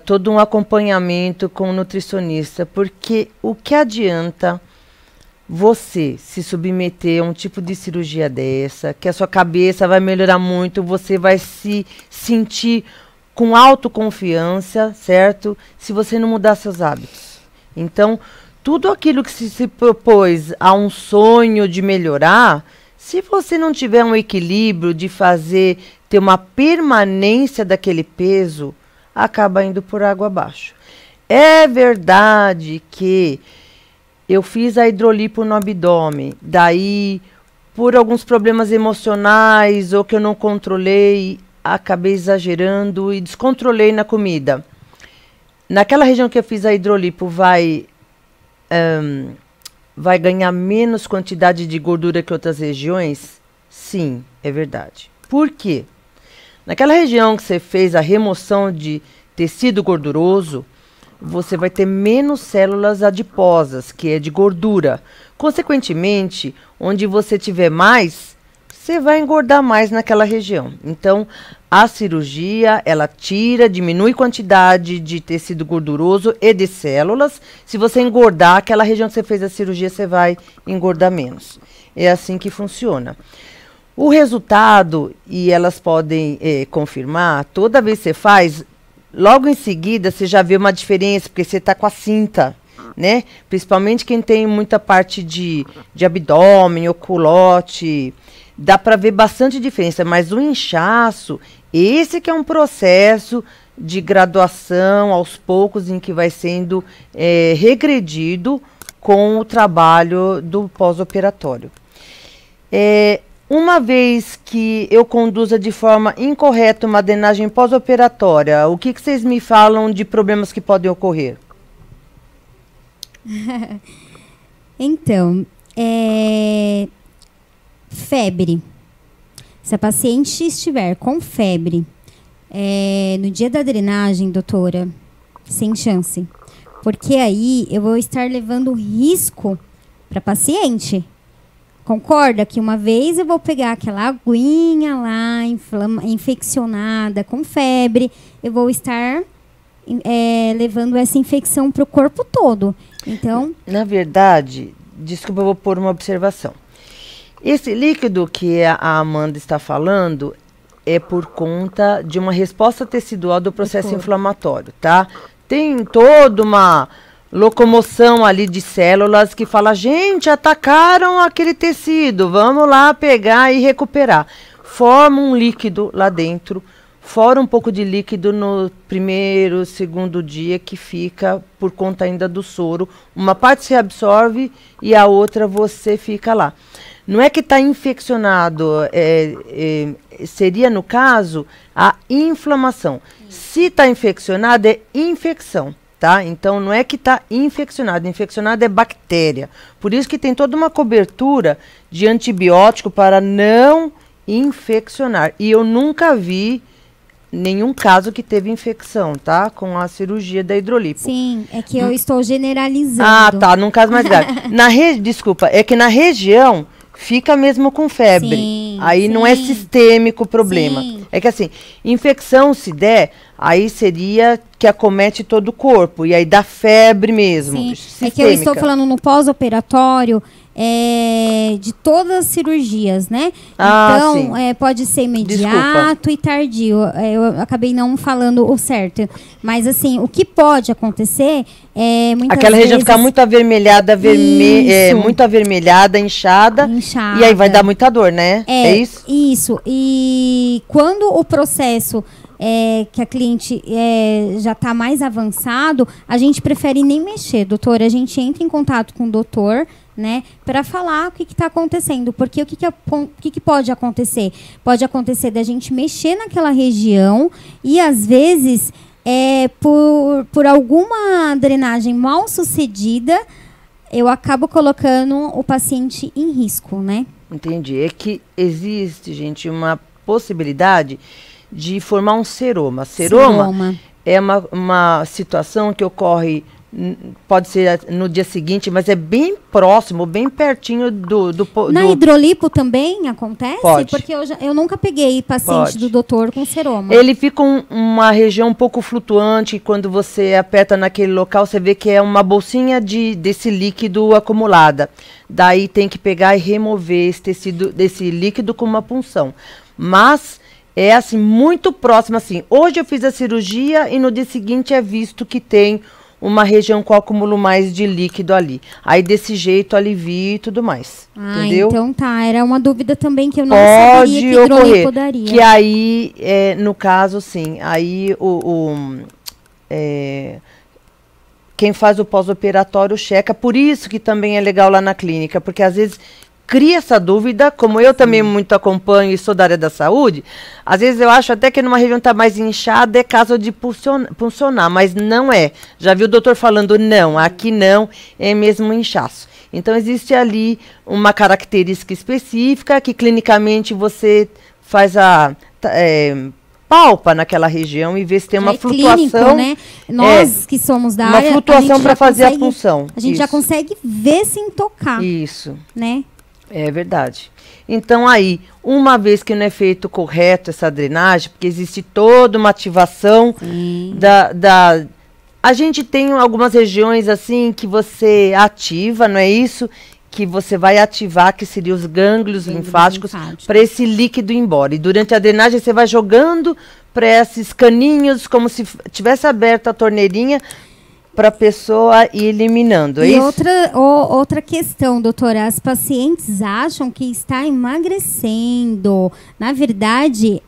todo um acompanhamento com o nutricionista. Porque o que adianta você se submeter a um tipo de cirurgia dessa, que a sua cabeça vai melhorar muito, você vai se sentir com autoconfiança, certo? Se você não mudar seus hábitos. Então, tudo aquilo que se propôs a um sonho de melhorar, se você não tiver um equilíbrio de ter uma permanência daquele peso, acaba indo por água abaixo. É verdade que eu fiz a hidrolipo no abdômen, daí, por alguns problemas emocionais ou que eu não controlei, acabei exagerando e descontrolei na comida. Naquela região que eu fiz a hidrolipo, vai ganhar menos quantidade de gordura que outras regiões? Sim, é verdade. Por quê? Naquela região que você fez a remoção de tecido gorduroso, você vai ter menos células adiposas, que é de gordura. Consequentemente, onde você tiver mais, você vai engordar mais naquela região. Então, a cirurgia, ela diminui quantidade de tecido gorduroso e de células. Se você engordar aquela região que você fez a cirurgia, você vai engordar menos. É assim que funciona. O resultado, e elas podem confirmar, toda vez que você faz, logo em seguida você já vê uma diferença, porque você está com a cinta, né? Principalmente quem tem muita parte de abdômen ou culote, dá para ver bastante diferença, mas o inchaço, esse que é um processo de graduação aos poucos em que vai sendo regredido com o trabalho do pós-operatório. Uma vez que eu conduza de forma incorreta uma drenagem pós-operatória, o que vocês me falam de problemas que podem ocorrer? Então, febre. Se a paciente estiver com febre no dia da drenagem, doutora, sem chance. Porque aí eu vou estar levando risco para a paciente. Concorda que uma vez eu vou pegar aquela aguinha lá, infeccionada, com febre, eu vou estar levando essa infecção para o corpo todo. Então, na verdade, desculpa, eu vou pôr uma observação. Esse líquido que a Amanda está falando é por conta de uma resposta tecidual do processo inflamatório, tá? Tem toda uma locomoção ali de células que fala, gente, atacaram aquele tecido, vamos lá pegar e recuperar. Forma um líquido lá dentro, fora um pouco de líquido no primeiro, segundo dia, que fica por conta ainda do soro. Uma parte se absorve e a outra você fica lá. Não é que está infeccionado, seria, no caso, a inflamação. Se está infeccionado, é infecção. Tá? Então, não é que está infeccionado. Infeccionado é bactéria. Por isso que tem toda uma cobertura de antibiótico para não infeccionar. E eu nunca vi nenhum caso que teve infecção, tá? Com a cirurgia da hidrolipo. Sim, é que eu estou generalizando. Ah, tá, num caso mais grave. Desculpa, é que na região fica mesmo com febre. Sim, aí não é sistêmico o problema. Sim. É que assim, infecção se der, aí seria que acomete todo o corpo. E aí dá febre mesmo. Sim, sistêmica. é que eu estou falando no pós-operatório de todas as cirurgias, né? Então, pode ser imediato e tardio. Eu acabei não falando o certo. Mas, assim, o que pode acontecer é muitas aquela região vezes... ficar muito avermelhada, muito avermelhada, inchada. E aí vai dar muita dor, né? É isso? Isso. E quando o processo... que a cliente já está mais avançado, a gente prefere nem mexer, doutor. A gente entra em contato com o doutor, né, para falar o que está acontecendo. Porque o que pode acontecer? Pode acontecer da gente mexer naquela região e, às vezes, por alguma drenagem mal sucedida, eu acabo colocando o paciente em risco, né? Entendi. É que existe, gente, uma possibilidade de formar um seroma. Seroma é uma situação que ocorre, pode ser no dia seguinte, mas é bem próximo, bem pertinho Na hidrolipo também acontece? Pode. Porque eu nunca peguei paciente do doutor com seroma. Ele fica uma região um pouco flutuante, quando você aperta naquele local, você vê que é uma bolsinha desse líquido acumulada. Daí tem que pegar e remover esse tecido, desse líquido com uma punção. Mas é assim, muito próximo, assim. Hoje eu fiz a cirurgia e no dia seguinte é visto que tem uma região com acúmulo mais de líquido ali. Aí desse jeito alivia e tudo mais. Entendeu? Então tá. Era uma dúvida também que eu não saberia que hidrolipo daria. Que aí, no caso, sim, aí quem faz o pós-operatório checa. Por isso que também é legal lá na clínica, porque às vezes cria essa dúvida, como eu também muito acompanho e sou da área da saúde, às vezes eu acho até que numa região está mais inchada é caso de puncionar, mas não é. Já vi o doutor falando, não, aqui não, é mesmo inchaço. Então existe ali uma característica específica que clinicamente você faz palpa naquela região e vê se tem uma flutuação. Clínico, né? Nós que somos da área, uma flutuação para fazer a punção. A gente já consegue ver sem tocar. Isso. Né? É verdade. Então aí, uma vez que não é feito correto essa drenagem, porque existe toda uma ativação a gente tem algumas regiões assim que você ativa, não é isso? Que você vai ativar, que seriam os gânglios linfáticos, para esse líquido ir embora. E durante a drenagem você vai jogando para esses caninhos, como se tivesse aberta a torneirinha, para a pessoa ir eliminando, é isso? Outra questão, doutora, as pacientes acham que está emagrecendo. Na verdade,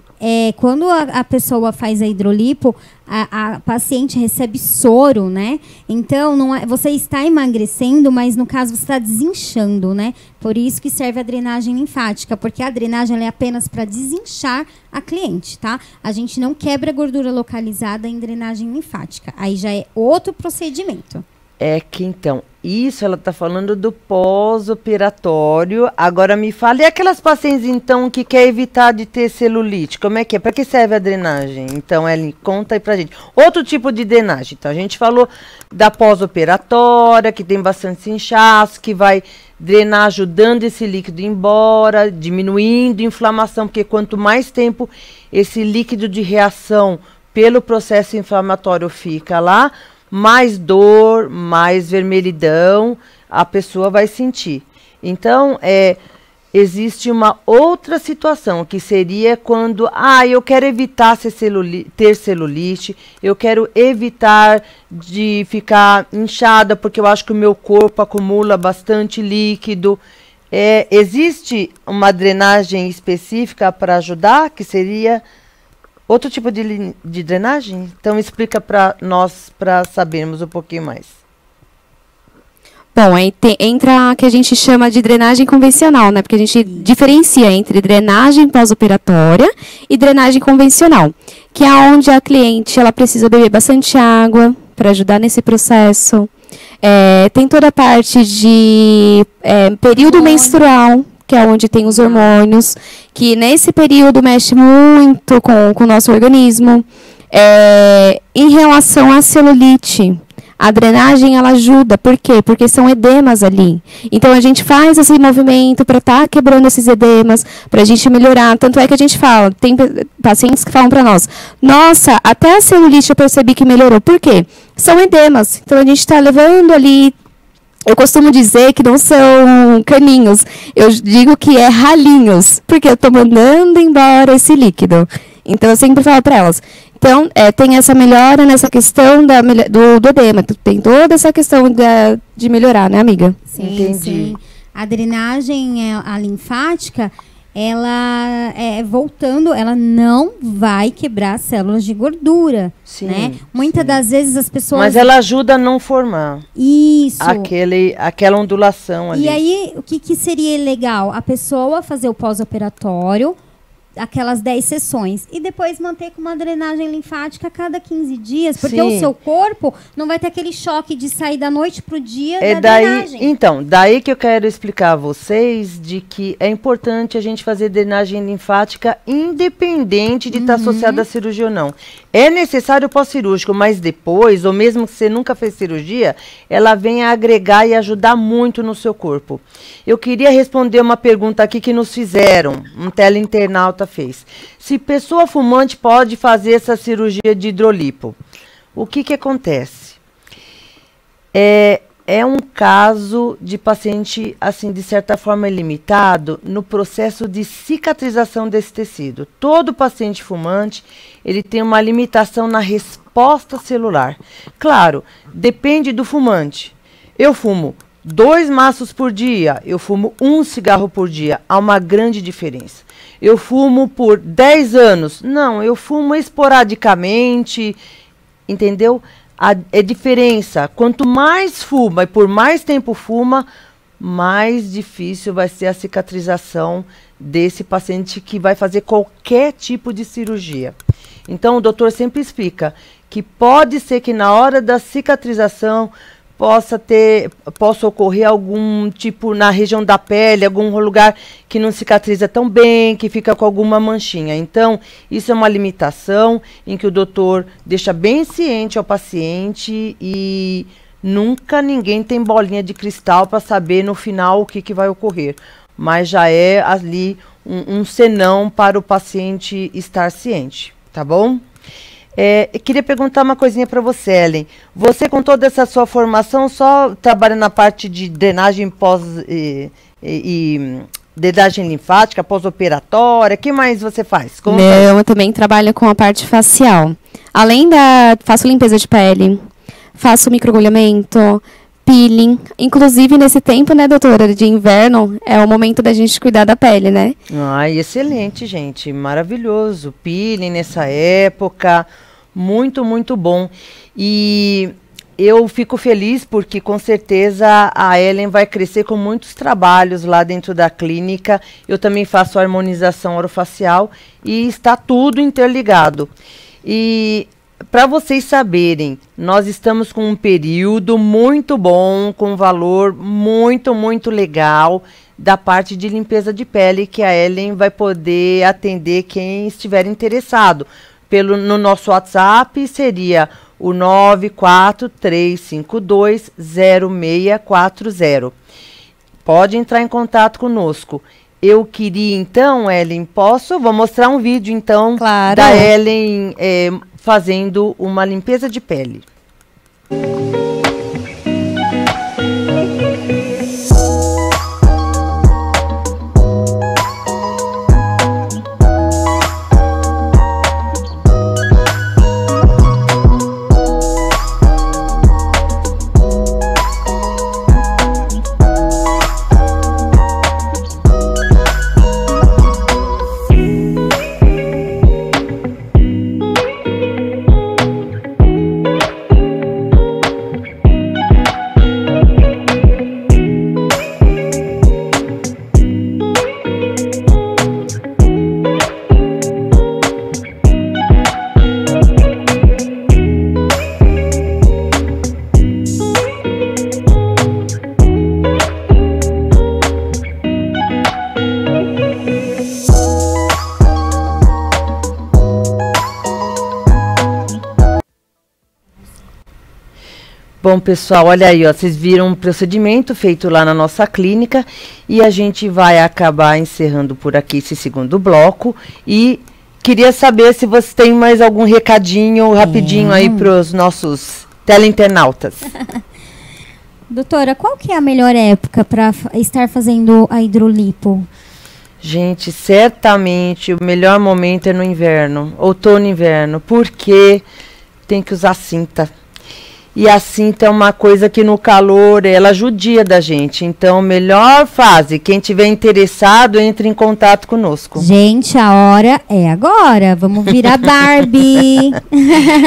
quando a pessoa faz a hidrolipo, a paciente recebe soro, né? Então, você está emagrecendo, mas no caso você está desinchando, né? Por isso que serve a drenagem linfática, porque a drenagem ela é apenas para desinchar a cliente, tá? A gente não quebra gordura localizada em drenagem linfática. Aí já é outro procedimento. É que então, isso ela está falando do pós-operatório. Agora me fala, e aquelas pacientes então que quer evitar de ter celulite, como é que é? Para que serve a drenagem? Então, ela conta aí pra gente. Outro tipo de drenagem. Então, a gente falou da pós-operatória, que tem bastante inchaço, que vai drenar ajudando esse líquido embora, diminuindo a inflamação, porque quanto mais tempo esse líquido de reação pelo processo inflamatório fica lá, mais dor, mais vermelhidão a pessoa vai sentir. Então, existe uma outra situação, que seria quando, eu quero evitar ter celulite, eu quero evitar de ficar inchada, porque eu acho que o meu corpo acumula bastante líquido. Existe uma drenagem específica para ajudar, que seria outro tipo de drenagem? Então, explica para nós, para sabermos um pouquinho mais. Bom, aí entra a que a gente chama de drenagem convencional, né? Porque a gente diferencia entre drenagem pós-operatória e drenagem convencional, que é onde a cliente ela precisa beber bastante água para ajudar nesse processo. Tem toda a parte de período menstrual, que é onde tem os hormônios, que nesse período mexe muito com o nosso organismo. Em relação à celulite, a drenagem ela ajuda, por quê? Porque são edemas ali. Então a gente faz esse movimento para estar quebrando esses edemas, para a gente melhorar. Tanto é que a gente fala, tem pacientes que falam para nós, nossa, até a celulite eu percebi que melhorou. Por quê? São edemas. Então a gente está levando ali. Eu costumo dizer que não são caninhos, eu digo que é ralinhos, porque eu estou mandando embora esse líquido. Então eu sempre falo para elas. Então, tem essa melhora nessa questão do edema. Tem toda essa questão de melhorar, né, amiga? Sim, entendi. sim. A drenagem a linfática, ela voltando, ela não vai quebrar células de gordura. Sim, né? Muitas sim. das vezes as pessoas... Mas ela ajuda a não formar. Isso. Aquela ondulação ali. E aí, o que seria legal? A pessoa fazer o pós-operatório, aquelas 10 sessões, e depois manter com uma drenagem linfática a cada 15 dias, porque Sim. o seu corpo não vai ter aquele choque de sair da noite pro dia da daí, drenagem. então, daí que eu quero explicar a vocês de que é importante a gente fazer drenagem linfática independente de estar associada à cirurgia ou não. É necessário o pós-cirúrgico, mas depois, ou mesmo que você nunca fez cirurgia, ela vem a agregar e ajudar muito no seu corpo. Eu queria responder uma pergunta aqui que nos fizeram, um teleinternauta fez. Se pessoa fumante pode fazer essa cirurgia de hidrolipo? O que acontece? É um caso de paciente, assim, de certa forma limitado no processo de cicatrização desse tecido. Todo paciente fumante, ele tem uma limitação na resposta celular. Claro, depende do fumante. Eu fumo 2 maços por dia, eu fumo 1 cigarro por dia. Há uma grande diferença. Eu fumo por 10 anos. Não, eu fumo esporadicamente, entendeu? É diferença. Quanto mais fuma e por mais tempo fuma, mais difícil vai ser a cicatrização desse paciente que vai fazer qualquer tipo de cirurgia. Então, o doutor sempre explica que pode ser que na hora da cicatrização possa ocorrer algum tipo na região da pele, algum lugar que não cicatriza tão bem, que fica com alguma manchinha. Então, isso é uma limitação em que o doutor deixa bem ciente ao paciente e nunca ninguém tem bolinha de cristal para saber no final o que vai ocorrer. Mas já é ali um senão para o paciente estar ciente, tá bom? Eu queria perguntar uma coisinha para você, Ellen. Você, com toda essa sua formação, só trabalha na parte de drenagem drenagem linfática, pós-operatória? O que mais você faz? Não, eu também trabalho com a parte facial. Faço limpeza de pele, faço microagulhamento, peeling. Inclusive, nesse tempo, né, doutora, de inverno, é o momento da gente cuidar da pele, né? Ai, excelente, gente. Maravilhoso. Peeling nessa época. Muito, muito bom. E eu fico feliz porque, com certeza, a Ellen vai crescer com muitos trabalhos lá dentro da clínica. Eu também faço harmonização orofacial e está tudo interligado. E para vocês saberem, nós estamos com um período muito bom, com um valor muito, muito legal da parte de limpeza de pele, que a Ellen vai poder atender quem estiver interessado. No nosso WhatsApp seria o 943520640. Pode entrar em contato conosco. Eu queria então, Ellen, vou mostrar um vídeo então, claro, da Ellen fazendo uma limpeza de pele. Bom, pessoal, olha aí, ó, vocês viram um procedimento feito lá na nossa clínica e a gente vai acabar encerrando por aqui esse segundo bloco e queria saber se você tem mais algum recadinho rapidinho aí para os nossos teleinternautas. Doutora, qual que é a melhor época para estar fazendo a hidrolipo? Gente, certamente o melhor momento é no inverno, outono e inverno, porque tem que usar cinta. E a cinta é uma coisa que no calor, ela judia da gente. Então, melhor fase, quem tiver interessado, entre em contato conosco. Gente, a hora é agora. Vamos virar Barbie.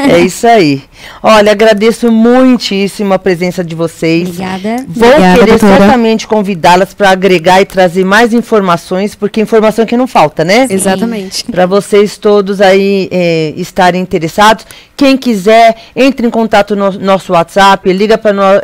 É isso aí. Olha, agradeço muitíssimo a presença de vocês. Obrigada. Vou Obrigada, querer doutora. certamente convidá-las para agregar e trazer mais informações, porque informação que não falta, né? Exatamente. Para vocês todos aí estarem interessados. Quem quiser, entre em contato no nosso WhatsApp, liga para nós,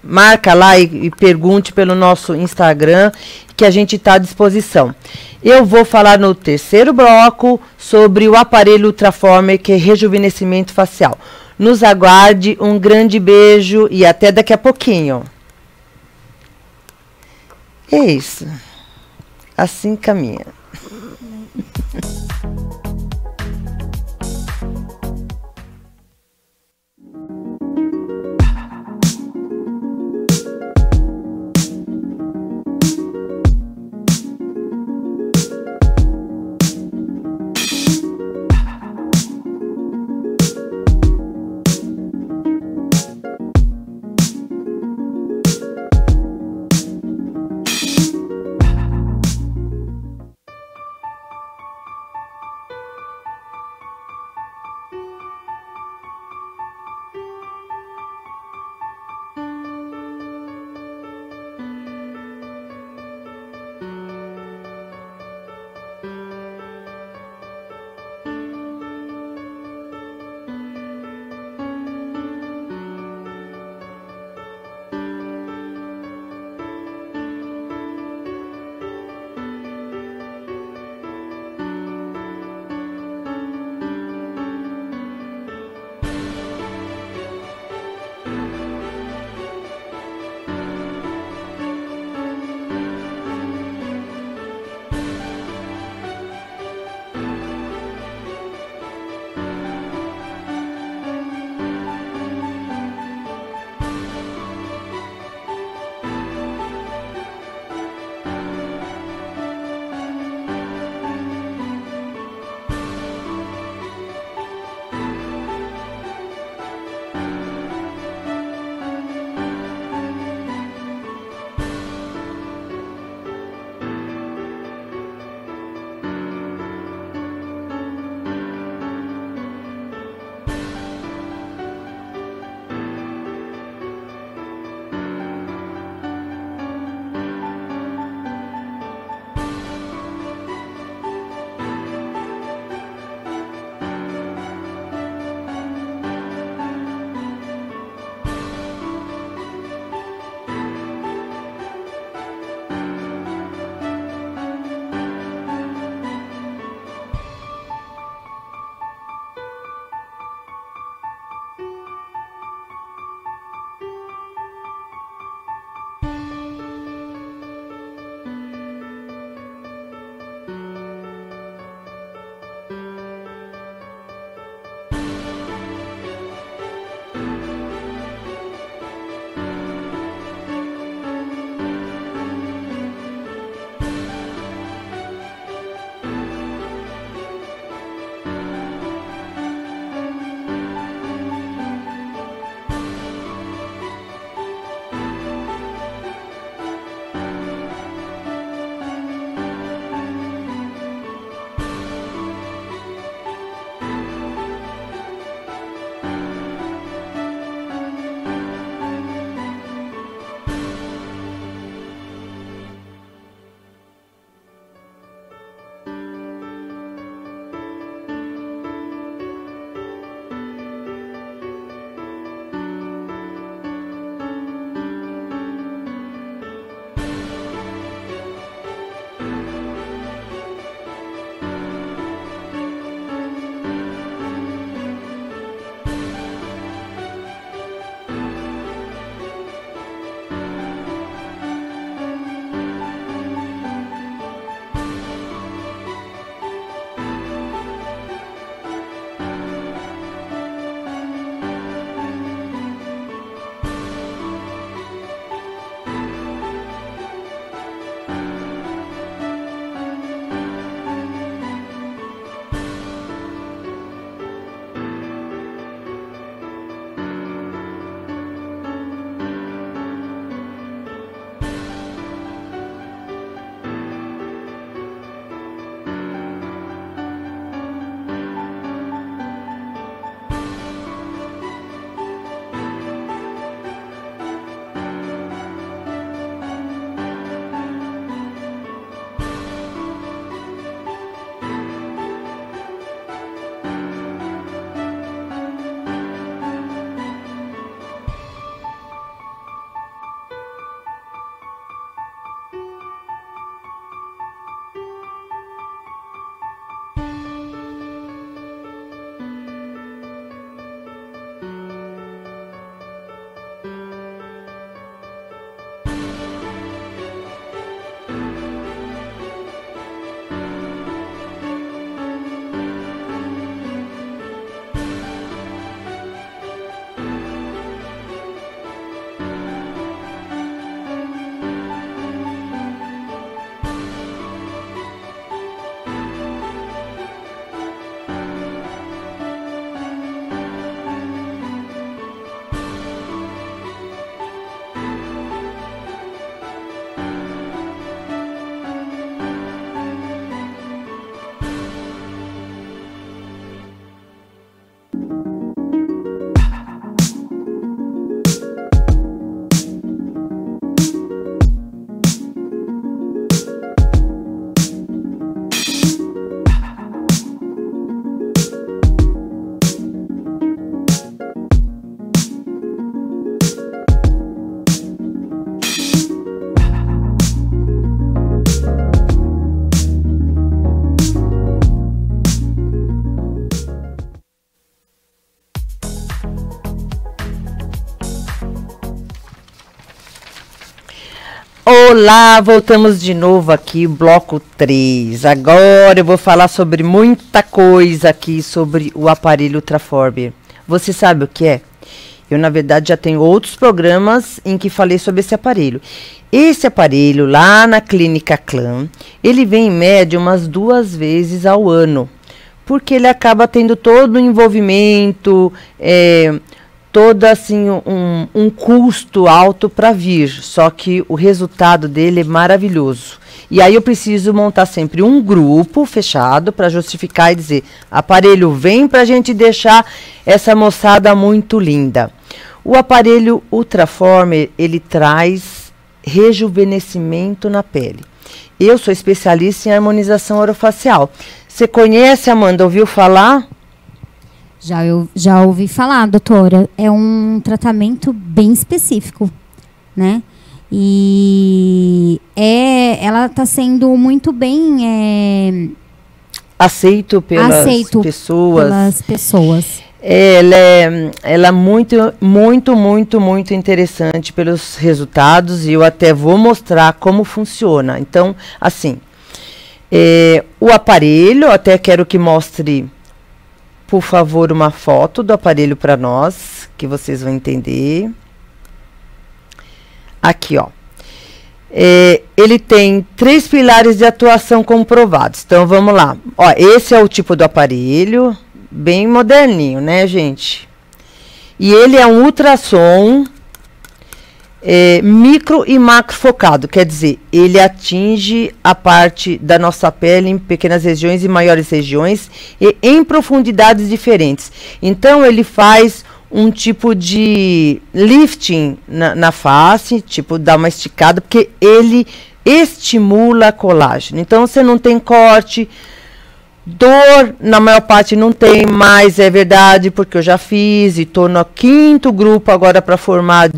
marca lá e pergunte pelo nosso Instagram, que a gente está à disposição. Eu vou falar no terceiro bloco sobre o aparelho Ultraformer, que é rejuvenescimento facial. Nos aguarde, um grande beijo e até daqui a pouquinho. É isso. Assim caminha. Olá, voltamos de novo aqui, bloco 3. Agora eu vou falar sobre muita coisa aqui sobre o aparelho Ultraformer. Você sabe o que é? Eu, na verdade, já tenho outros programas em que falei sobre esse aparelho. Esse aparelho, lá na Clínica Clan, ele vem em média umas 2 vezes ao ano, porque ele acaba tendo todo o envolvimento, todo assim um custo alto para vir, só que o resultado dele é maravilhoso. E aí eu preciso montar sempre um grupo fechado para justificar e dizer, aparelho, vem para a gente deixar essa moçada muito linda. O aparelho Ultraformer, ele traz rejuvenescimento na pele. Eu sou especialista em harmonização orofacial. Você conhece, Amanda, ouviu falar? Eu já ouvi falar, doutora. É um tratamento bem específico, né? E ela está sendo muito bem aceito pelas pessoas. Ela é muito interessante pelos resultados e eu até vou mostrar como funciona. Então, assim, o aparelho, até quero que mostre, por favor, uma foto do aparelho para nós, que vocês vão entender. Aqui, ó. Ele tem 3 pilares de atuação comprovados. Então, vamos lá. Ó, esse é o tipo do aparelho, bem moderninho, né, gente? E ele é um ultrassom micro e macro focado, quer dizer, ele atinge a parte da nossa pele em pequenas regiões e maiores regiões e em profundidades diferentes. Então, ele faz um tipo de lifting na face, tipo, dá uma esticada, porque ele estimula colágeno. Então, você não tem corte, dor, na maior parte não tem, mas é verdade, porque eu já fiz e estou no 5º grupo agora para formar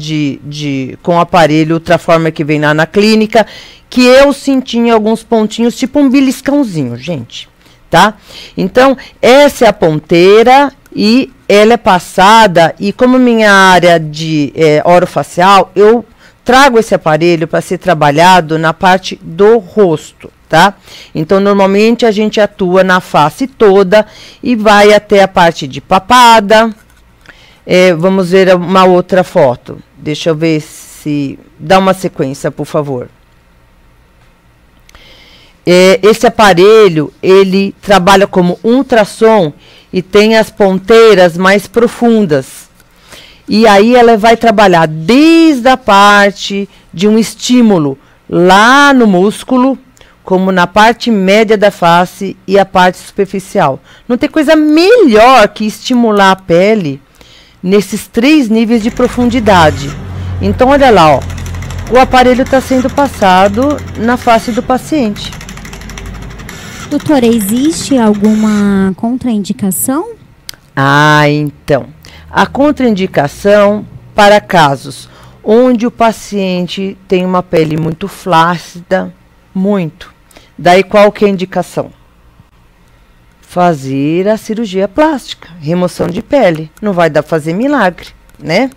com o aparelho Ultraformer que vem lá na clínica, que eu senti em alguns pontinhos, tipo um beliscãozinho, gente, tá? Então, essa é a ponteira e ela é passada, e como minha área de orofacial, eu trago esse aparelho para ser trabalhado na parte do rosto. Tá? Então, normalmente a gente atua na face toda e vai até a parte de papada. Vamos ver uma outra foto. Deixa eu ver se... Dá uma sequência, por favor. Esse aparelho, ele trabalha como ultrassom e tem as ponteiras mais profundas. E aí ela vai trabalhar desde a parte de um estímulo lá no músculo, como na parte média da face e a parte superficial. Não tem coisa melhor que estimular a pele nesses 3 níveis de profundidade. Então, olha lá, ó, o aparelho está sendo passado na face do paciente. Doutora, existe alguma contraindicação? Então, a contraindicação para casos onde o paciente tem uma pele muito flácida, daí qual que é a indicação? Fazer a cirurgia plástica, remoção de pele. Não vai dar para fazer milagre, né?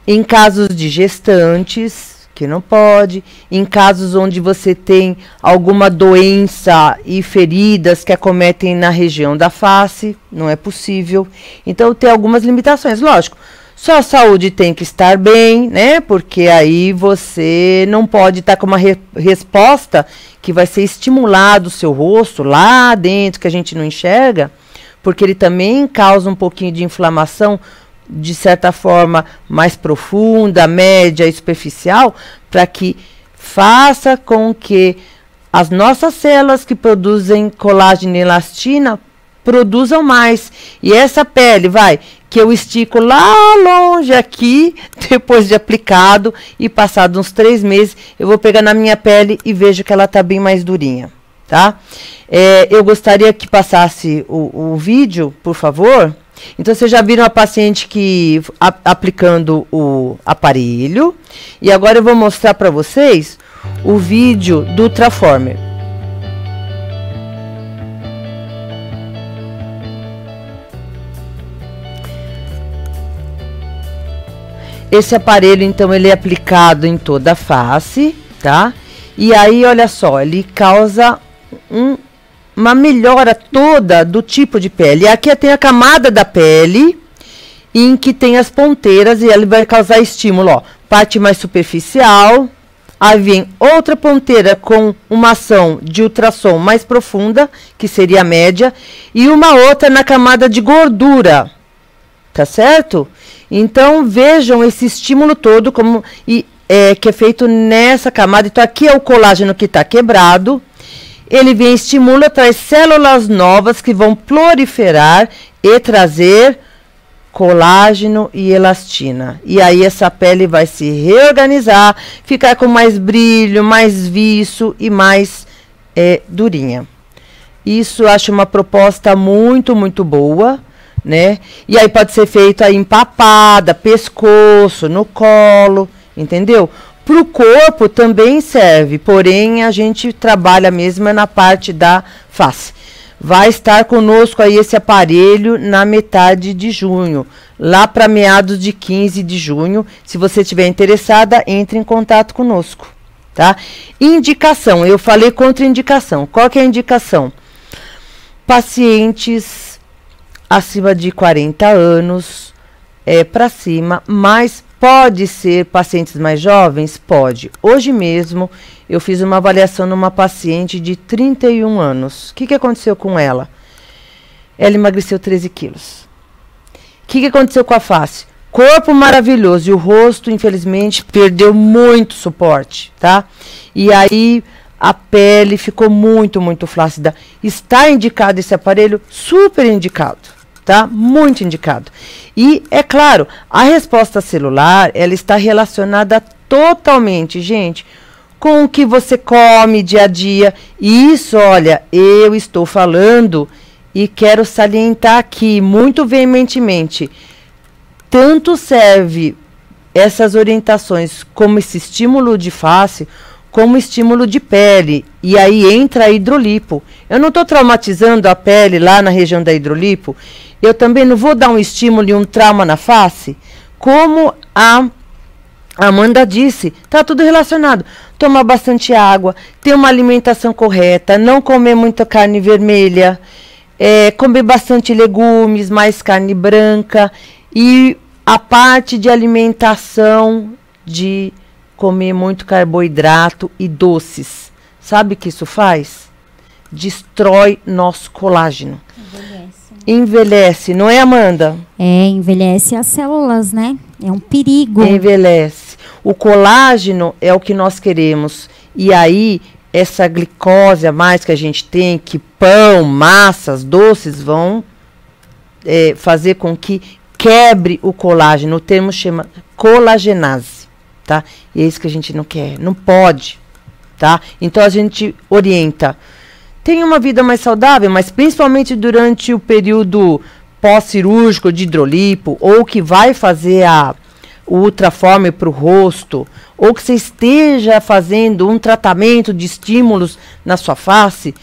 Em casos de gestantes, que não pode. Em casos onde você tem alguma doença e feridas que acometem na região da face, não é possível. Então, tem algumas limitações, lógico. Sua saúde tem que estar bem, né? Porque aí você não pode estar com uma resposta que vai ser estimulado o seu rosto lá dentro, que a gente não enxerga, porque ele também causa um pouquinho de inflamação, de certa forma, mais profunda, média e superficial, para que faça com que as nossas células que produzem colágeno e elastina produzam mais. E essa pele, que eu estico lá longe aqui, depois de aplicado, e passado uns 3 meses, eu vou pegar na minha pele e vejo que ela está bem mais durinha, tá? Eu gostaria que passasse o vídeo, por favor. Então, vocês já viram a paciente que aplicando o aparelho. E agora eu vou mostrar para vocês o vídeo do Ultraformer. Esse aparelho, então, ele é aplicado em toda a face, tá? E aí, olha só, ele causa uma melhora toda do tipo de pele. E aqui tem a camada da pele, em que tem as ponteiras, e ele vai causar estímulo, ó. Parte mais superficial, aí vem outra ponteira com uma ação de ultrassom mais profunda, que seria a média, e uma outra na camada de gordura, tá certo? Então, vejam esse estímulo todo como que é feito nessa camada. Então, aqui é o colágeno que está quebrado. Ele vem, estimula, traz células novas que vão proliferar e trazer colágeno e elastina. E aí, essa pele vai se reorganizar, ficar com mais brilho, mais viço e mais durinha. Isso eu acho uma proposta muito, muito boa, né? E aí pode ser feito aí empapada, pescoço, no colo, entendeu? Para o corpo também serve, porém a gente trabalha mesmo na parte da face. Vai estar conosco aí esse aparelho na metade de junho, lá para meados de 15 de junho. Se você estiver interessada, entre em contato conosco, tá? Indicação, eu falei contraindicação. Qual que é a indicação? Pacientes acima de 40 anos, para cima, mas pode ser pacientes mais jovens? Pode. Hoje mesmo, eu fiz uma avaliação numa paciente de 31 anos. O que aconteceu com ela? Ela emagreceu 13 quilos. O que aconteceu com a face? Corpo maravilhoso e o rosto, infelizmente, perdeu muito suporte, tá? E aí, a pele ficou muito, muito flácida. Está indicado esse aparelho? Super indicado. Tá? Muito indicado. E, é claro, a resposta celular, ela está relacionada totalmente, gente, com o que você come dia a dia. E isso, olha, eu estou falando e quero salientar aqui muito veementemente. Tanto serve essas orientações como esse estímulo de face, como estímulo de pele. E aí entra a hidrolipo. Eu não estou traumatizando a pele lá na região da hidrolipo. Eu também não vou dar um estímulo e um trauma na face. Como a Amanda disse, tá tudo relacionado. Tomar bastante água, ter uma alimentação correta, não comer muita carne vermelha, comer bastante legumes, mais carne branca. E a parte de alimentação, de comer muito carboidrato e doces. Sabe o que isso faz? Destrói nosso colágeno. Envelhece, não é, Amanda? Envelhece as células, né? É um perigo. Envelhece. O colágeno é o que nós queremos. E aí, essa glicose a mais que a gente tem, que pão, massas, doces vão fazer com que quebre o colágeno. O termo chama colagenase, tá? E é isso que a gente não quer, não pode, tá? Então, a gente orienta. Tem uma vida mais saudável, mas principalmente durante o período pós-cirúrgico de hidrolipo, ou que vai fazer o ultraforme para o rosto, ou que você esteja fazendo um tratamento de estímulos na sua face,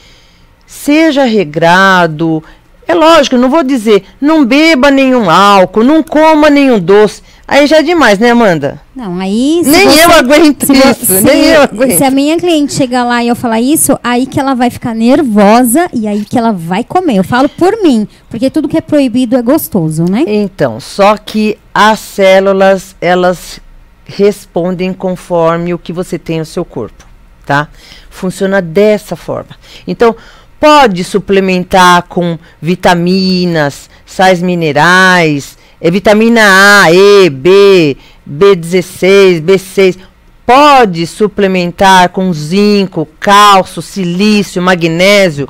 seja regrado. É lógico, não vou dizer, não beba nenhum álcool, não coma nenhum doce. Aí já é demais, né, Amanda? Não, aí... Nem eu aguento isso, nem eu aguento. Se a minha cliente chegar lá e eu falar isso, aí que ela vai ficar nervosa e aí que ela vai comer. Eu falo por mim, porque tudo que é proibido é gostoso, né? Então, só que as células, elas respondem conforme o que você tem no seu corpo, tá? Funciona dessa forma. Então, pode suplementar com vitaminas, sais minerais, vitamina A, E, B, B16, B6. Pode suplementar com zinco, cálcio, silício, magnésio.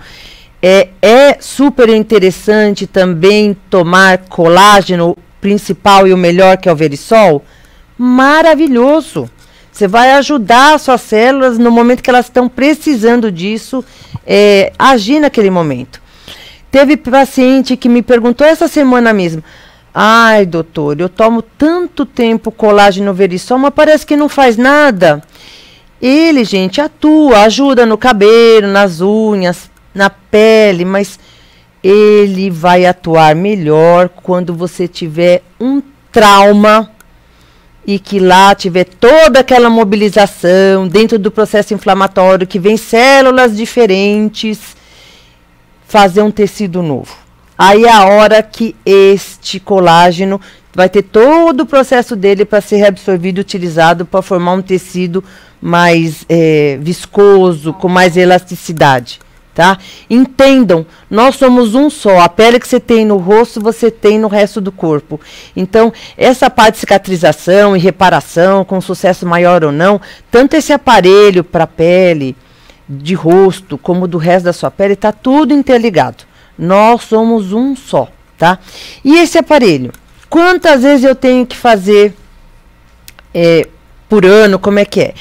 É super interessante também tomar colágeno principal e o melhor, que é o Verisol. Maravilhoso. Você vai ajudar as suas células no momento que elas estão precisando disso, agir naquele momento. Teve paciente que me perguntou essa semana mesmo: ai, doutor, eu tomo tanto tempo colágeno Verisol, mas parece que não faz nada. Ele, gente, atua, ajuda no cabelo, nas unhas, na pele, mas ele vai atuar melhor quando você tiver um trauma e que lá tiver toda aquela mobilização dentro do processo inflamatório, que vem células diferentes, fazer um tecido novo. Aí é a hora que este colágeno vai ter todo o processo dele para ser reabsorvido e utilizado para formar um tecido mais viscoso, com mais elasticidade. Tá? Entendam, nós somos um só. A pele que você tem no rosto, você tem no resto do corpo. Então, essa parte de cicatrização e reparação, com sucesso maior ou não, tanto esse aparelho para a pele, de rosto, como do resto da sua pele, está tudo interligado. Nós somos um só, tá? E esse aparelho, quantas vezes eu tenho que fazer por ano, como é que é?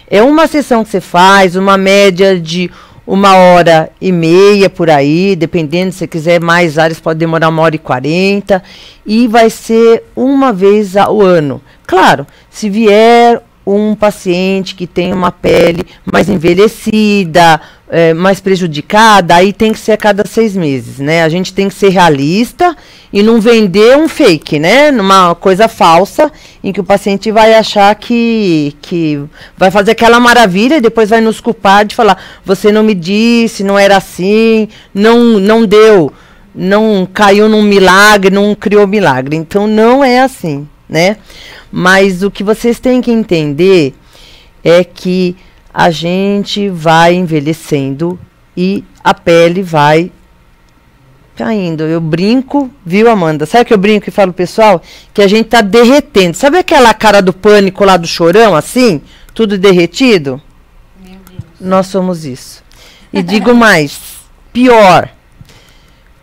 É uma sessão que você faz, uma média de 1h30 por aí, dependendo, se você quiser mais áreas, pode demorar 1h40, e vai ser uma vez ao ano. Claro, se vier um paciente que tem uma pele mais envelhecida, mais prejudicada, aí tem que ser a cada 6 meses, né? A gente tem que ser realista e não vender um fake, né? Numa coisa falsa, em que o paciente vai achar que vai fazer aquela maravilha e depois vai nos culpar de falar, você não me disse, não era assim, não deu, não caiu num milagre, não criou milagre. Então, não é assim, né? Mas o que vocês têm que entender é que a gente vai envelhecendo e a pele vai caindo. Eu brinco, viu, Amanda? Sabe que eu brinco e falo, pessoal, que a gente tá derretendo. Sabe aquela cara do pânico lá do Chorão, assim? Tudo derretido? Meu Deus. Nós somos isso. E digo mais, pior.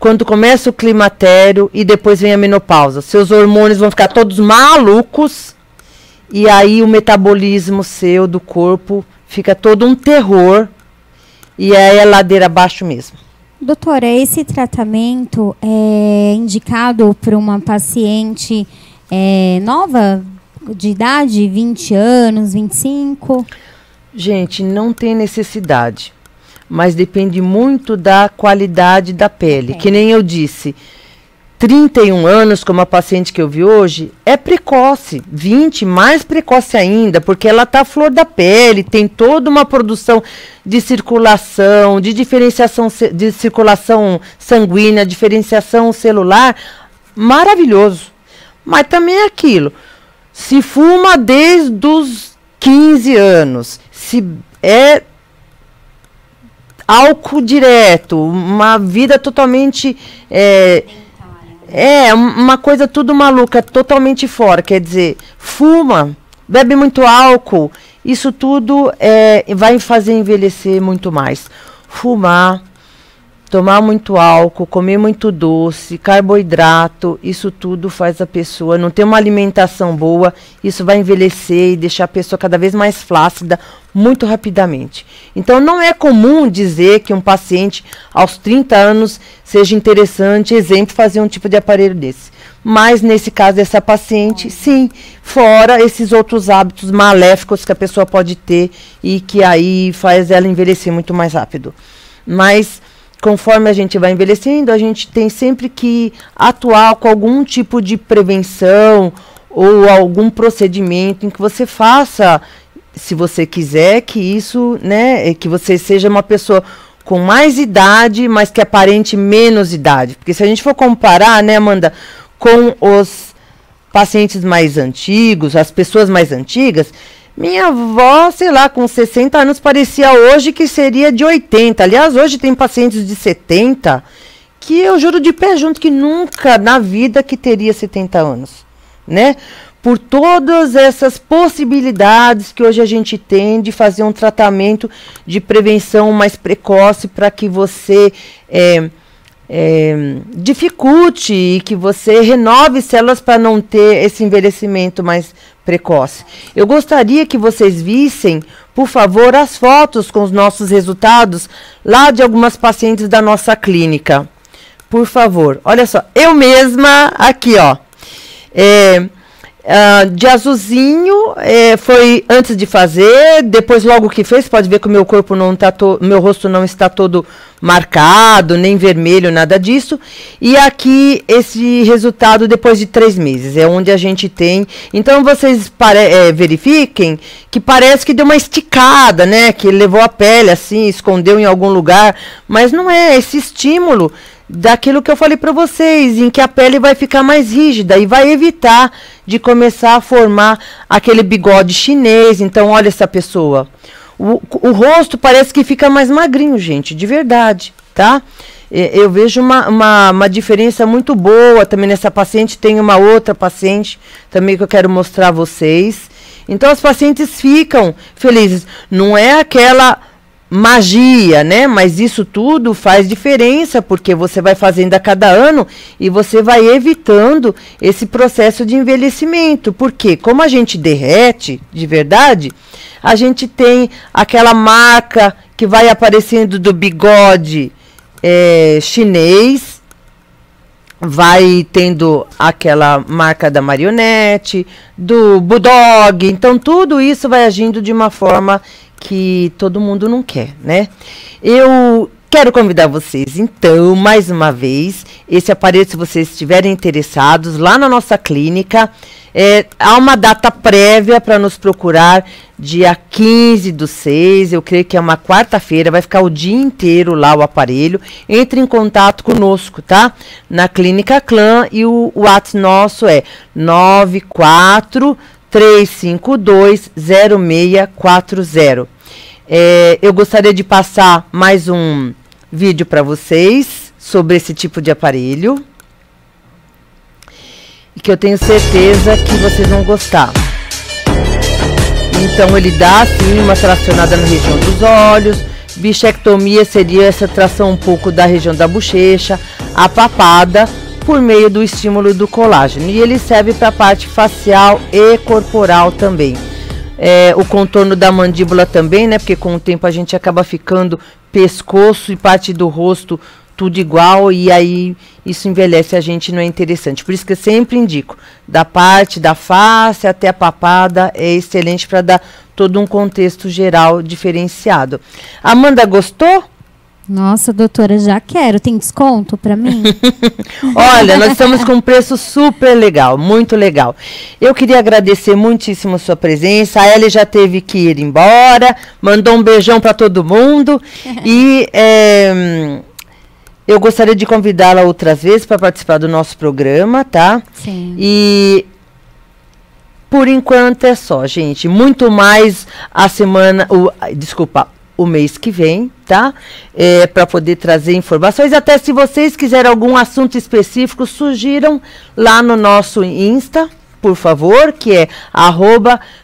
Quando começa o climatério e depois vem a menopausa, seus hormônios vão ficar todos malucos e aí o metabolismo seu do corpo fica todo um terror e aí é ladeira abaixo mesmo. Doutora, esse tratamento é indicado para uma paciente nova, de idade, 20 anos, 25? Gente, não tem necessidade. Mas depende muito da qualidade da pele. Que nem eu disse, 31 anos, como a paciente que eu vi hoje, é precoce. 20, mais precoce ainda, porque ela está à flor da pele, tem toda uma produção de circulação, de diferenciação de circulação sanguínea, diferenciação celular, maravilhoso. Mas também é aquilo, se fuma desde os 15 anos, se álcool direto, uma vida totalmente uma coisa tudo maluca, totalmente fora, quer dizer, fuma, bebe muito álcool, isso tudo vai fazer envelhecer muito mais. Fumar, tomar muito álcool, comer muito doce, carboidrato, isso tudo faz a pessoa não ter uma alimentação boa, isso vai envelhecer e deixar a pessoa cada vez mais flácida muito rapidamente. Então, não é comum dizer que um paciente aos 30 anos seja interessante, exemplo, fazer um tipo de aparelho desse. Mas, nesse caso dessa paciente, sim, fora esses outros hábitos maléficos que a pessoa pode ter e que aí faz ela envelhecer muito mais rápido. Mas, conforme a gente vai envelhecendo, a gente tem sempre que atuar com algum tipo de prevenção ou algum procedimento em que você faça, se você quiser, que isso, né, que você seja uma pessoa com mais idade, mas que aparente menos idade. Porque se a gente for comparar, né, Amanda, com os pacientes mais antigos, as pessoas mais antigas, minha avó, sei lá, com 60 anos, parecia hoje que seria de 80. Aliás, hoje tem pacientes de 70 que eu juro de pé junto que nunca na vida que teria 70 anos, né? Por todas essas possibilidades que hoje a gente tem de fazer um tratamento de prevenção mais precoce para que você dificulte e que você renove células para não ter esse envelhecimento mais precoce. Eu gostaria que vocês vissem, por favor, as fotos com os nossos resultados lá de algumas pacientes da nossa clínica. Por favor, olha só, eu mesma aqui, ó, de azulzinho, foi antes de fazer, depois logo que fez, pode ver que o meu corpo não tá meu rosto não está todo marcado, nem vermelho, nada disso. E aqui esse resultado depois de 3 meses, é onde a gente tem. Então vocês verifiquem que parece que deu uma esticada, né? Que levou a pele assim, escondeu em algum lugar, mas não é esse estímulo daquilo que eu falei para vocês, em que a pele vai ficar mais rígida e vai evitar de começar a formar aquele bigode chinês. Então, olha essa pessoa. O rosto parece que fica mais magrinho, gente, de verdade, tá? Eu vejo uma diferença muito boa também nessa paciente. Tem uma outra paciente também que eu quero mostrar a vocês. Então, as pacientes ficam felizes. Não é aquela magia, né? Mas isso tudo faz diferença, porque você vai fazendo a cada ano e você vai evitando esse processo de envelhecimento. Porque como a gente derrete de verdade, a gente tem aquela marca que vai aparecendo do bigode chinês, vai tendo aquela marca da marionete, do bulldog. Então tudo isso vai agindo de uma forma que todo mundo não quer, né? Eu quero convidar vocês, então, mais uma vez, esse aparelho, se vocês estiverem interessados, lá na nossa clínica, há uma data prévia para nos procurar, dia 15/6, eu creio que é uma quarta-feira, vai ficar o dia inteiro lá o aparelho. Entre em contato conosco, tá? Na Clínica Clã, e o WhatsApp nosso é 94-352-0640. Eu gostaria de passar mais um vídeo para vocês sobre esse tipo de aparelho, e que eu tenho certeza que vocês vão gostar. Então ele dá assim uma tracionada na região dos olhos. Bichectomia seria essa tração um pouco da região da bochecha, a papada, por meio do estímulo do colágeno. E ele serve para a parte facial e corporal também. O contorno da mandíbula também, né? Porque com o tempo a gente acaba ficando pescoço e parte do rosto tudo igual, e aí isso envelhece a gente, não é interessante. Por isso que eu sempre indico, da parte da face até a papada, é excelente para dar todo um contexto geral diferenciado. Amanda, gostou? Nossa, doutora, já quero. Tem desconto para mim? Olha, nós estamos com um preço super legal, muito legal. Eu queria agradecer muitíssimo a sua presença. A Ellie já teve que ir embora, mandou um beijão para todo mundo. E eu gostaria de convidá-la outras vezes para participar do nosso programa, tá? Sim. E por enquanto é só, gente. Muito mais a semana... o mês que vem, tá? Para poder trazer informações. Até se vocês quiserem algum assunto específico, sugiram lá no nosso Insta, por favor, que é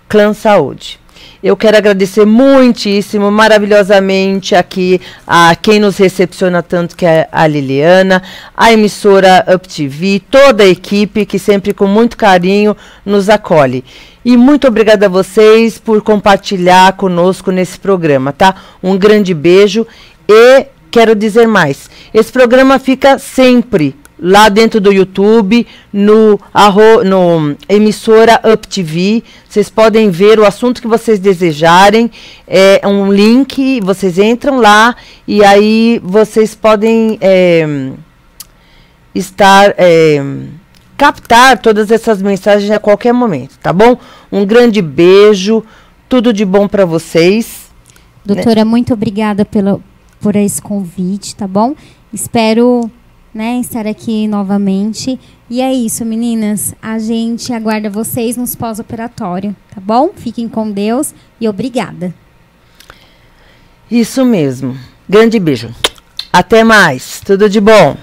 @clãsaúde. Eu quero agradecer muitíssimo, maravilhosamente aqui a quem nos recepciona tanto, que é a Liliana, a emissora UpTV, toda a equipe que sempre com muito carinho nos acolhe. E muito obrigada a vocês por compartilhar conosco nesse programa, tá? Um grande beijo e quero dizer mais. Esse programa fica sempre lá dentro do YouTube, no emissora UpTV. Vocês podem ver o assunto que vocês desejarem. É um link, vocês entram lá e aí vocês podem captar todas essas mensagens a qualquer momento, tá bom? Um grande beijo, tudo de bom para vocês. Doutora, muito obrigada por esse convite, tá bom? Espero, estar aqui novamente. E é isso, meninas. A gente aguarda vocês nos pós-operatório, tá bom? Fiquem com Deus e obrigada. Isso mesmo. Grande beijo. Até mais. Tudo de bom.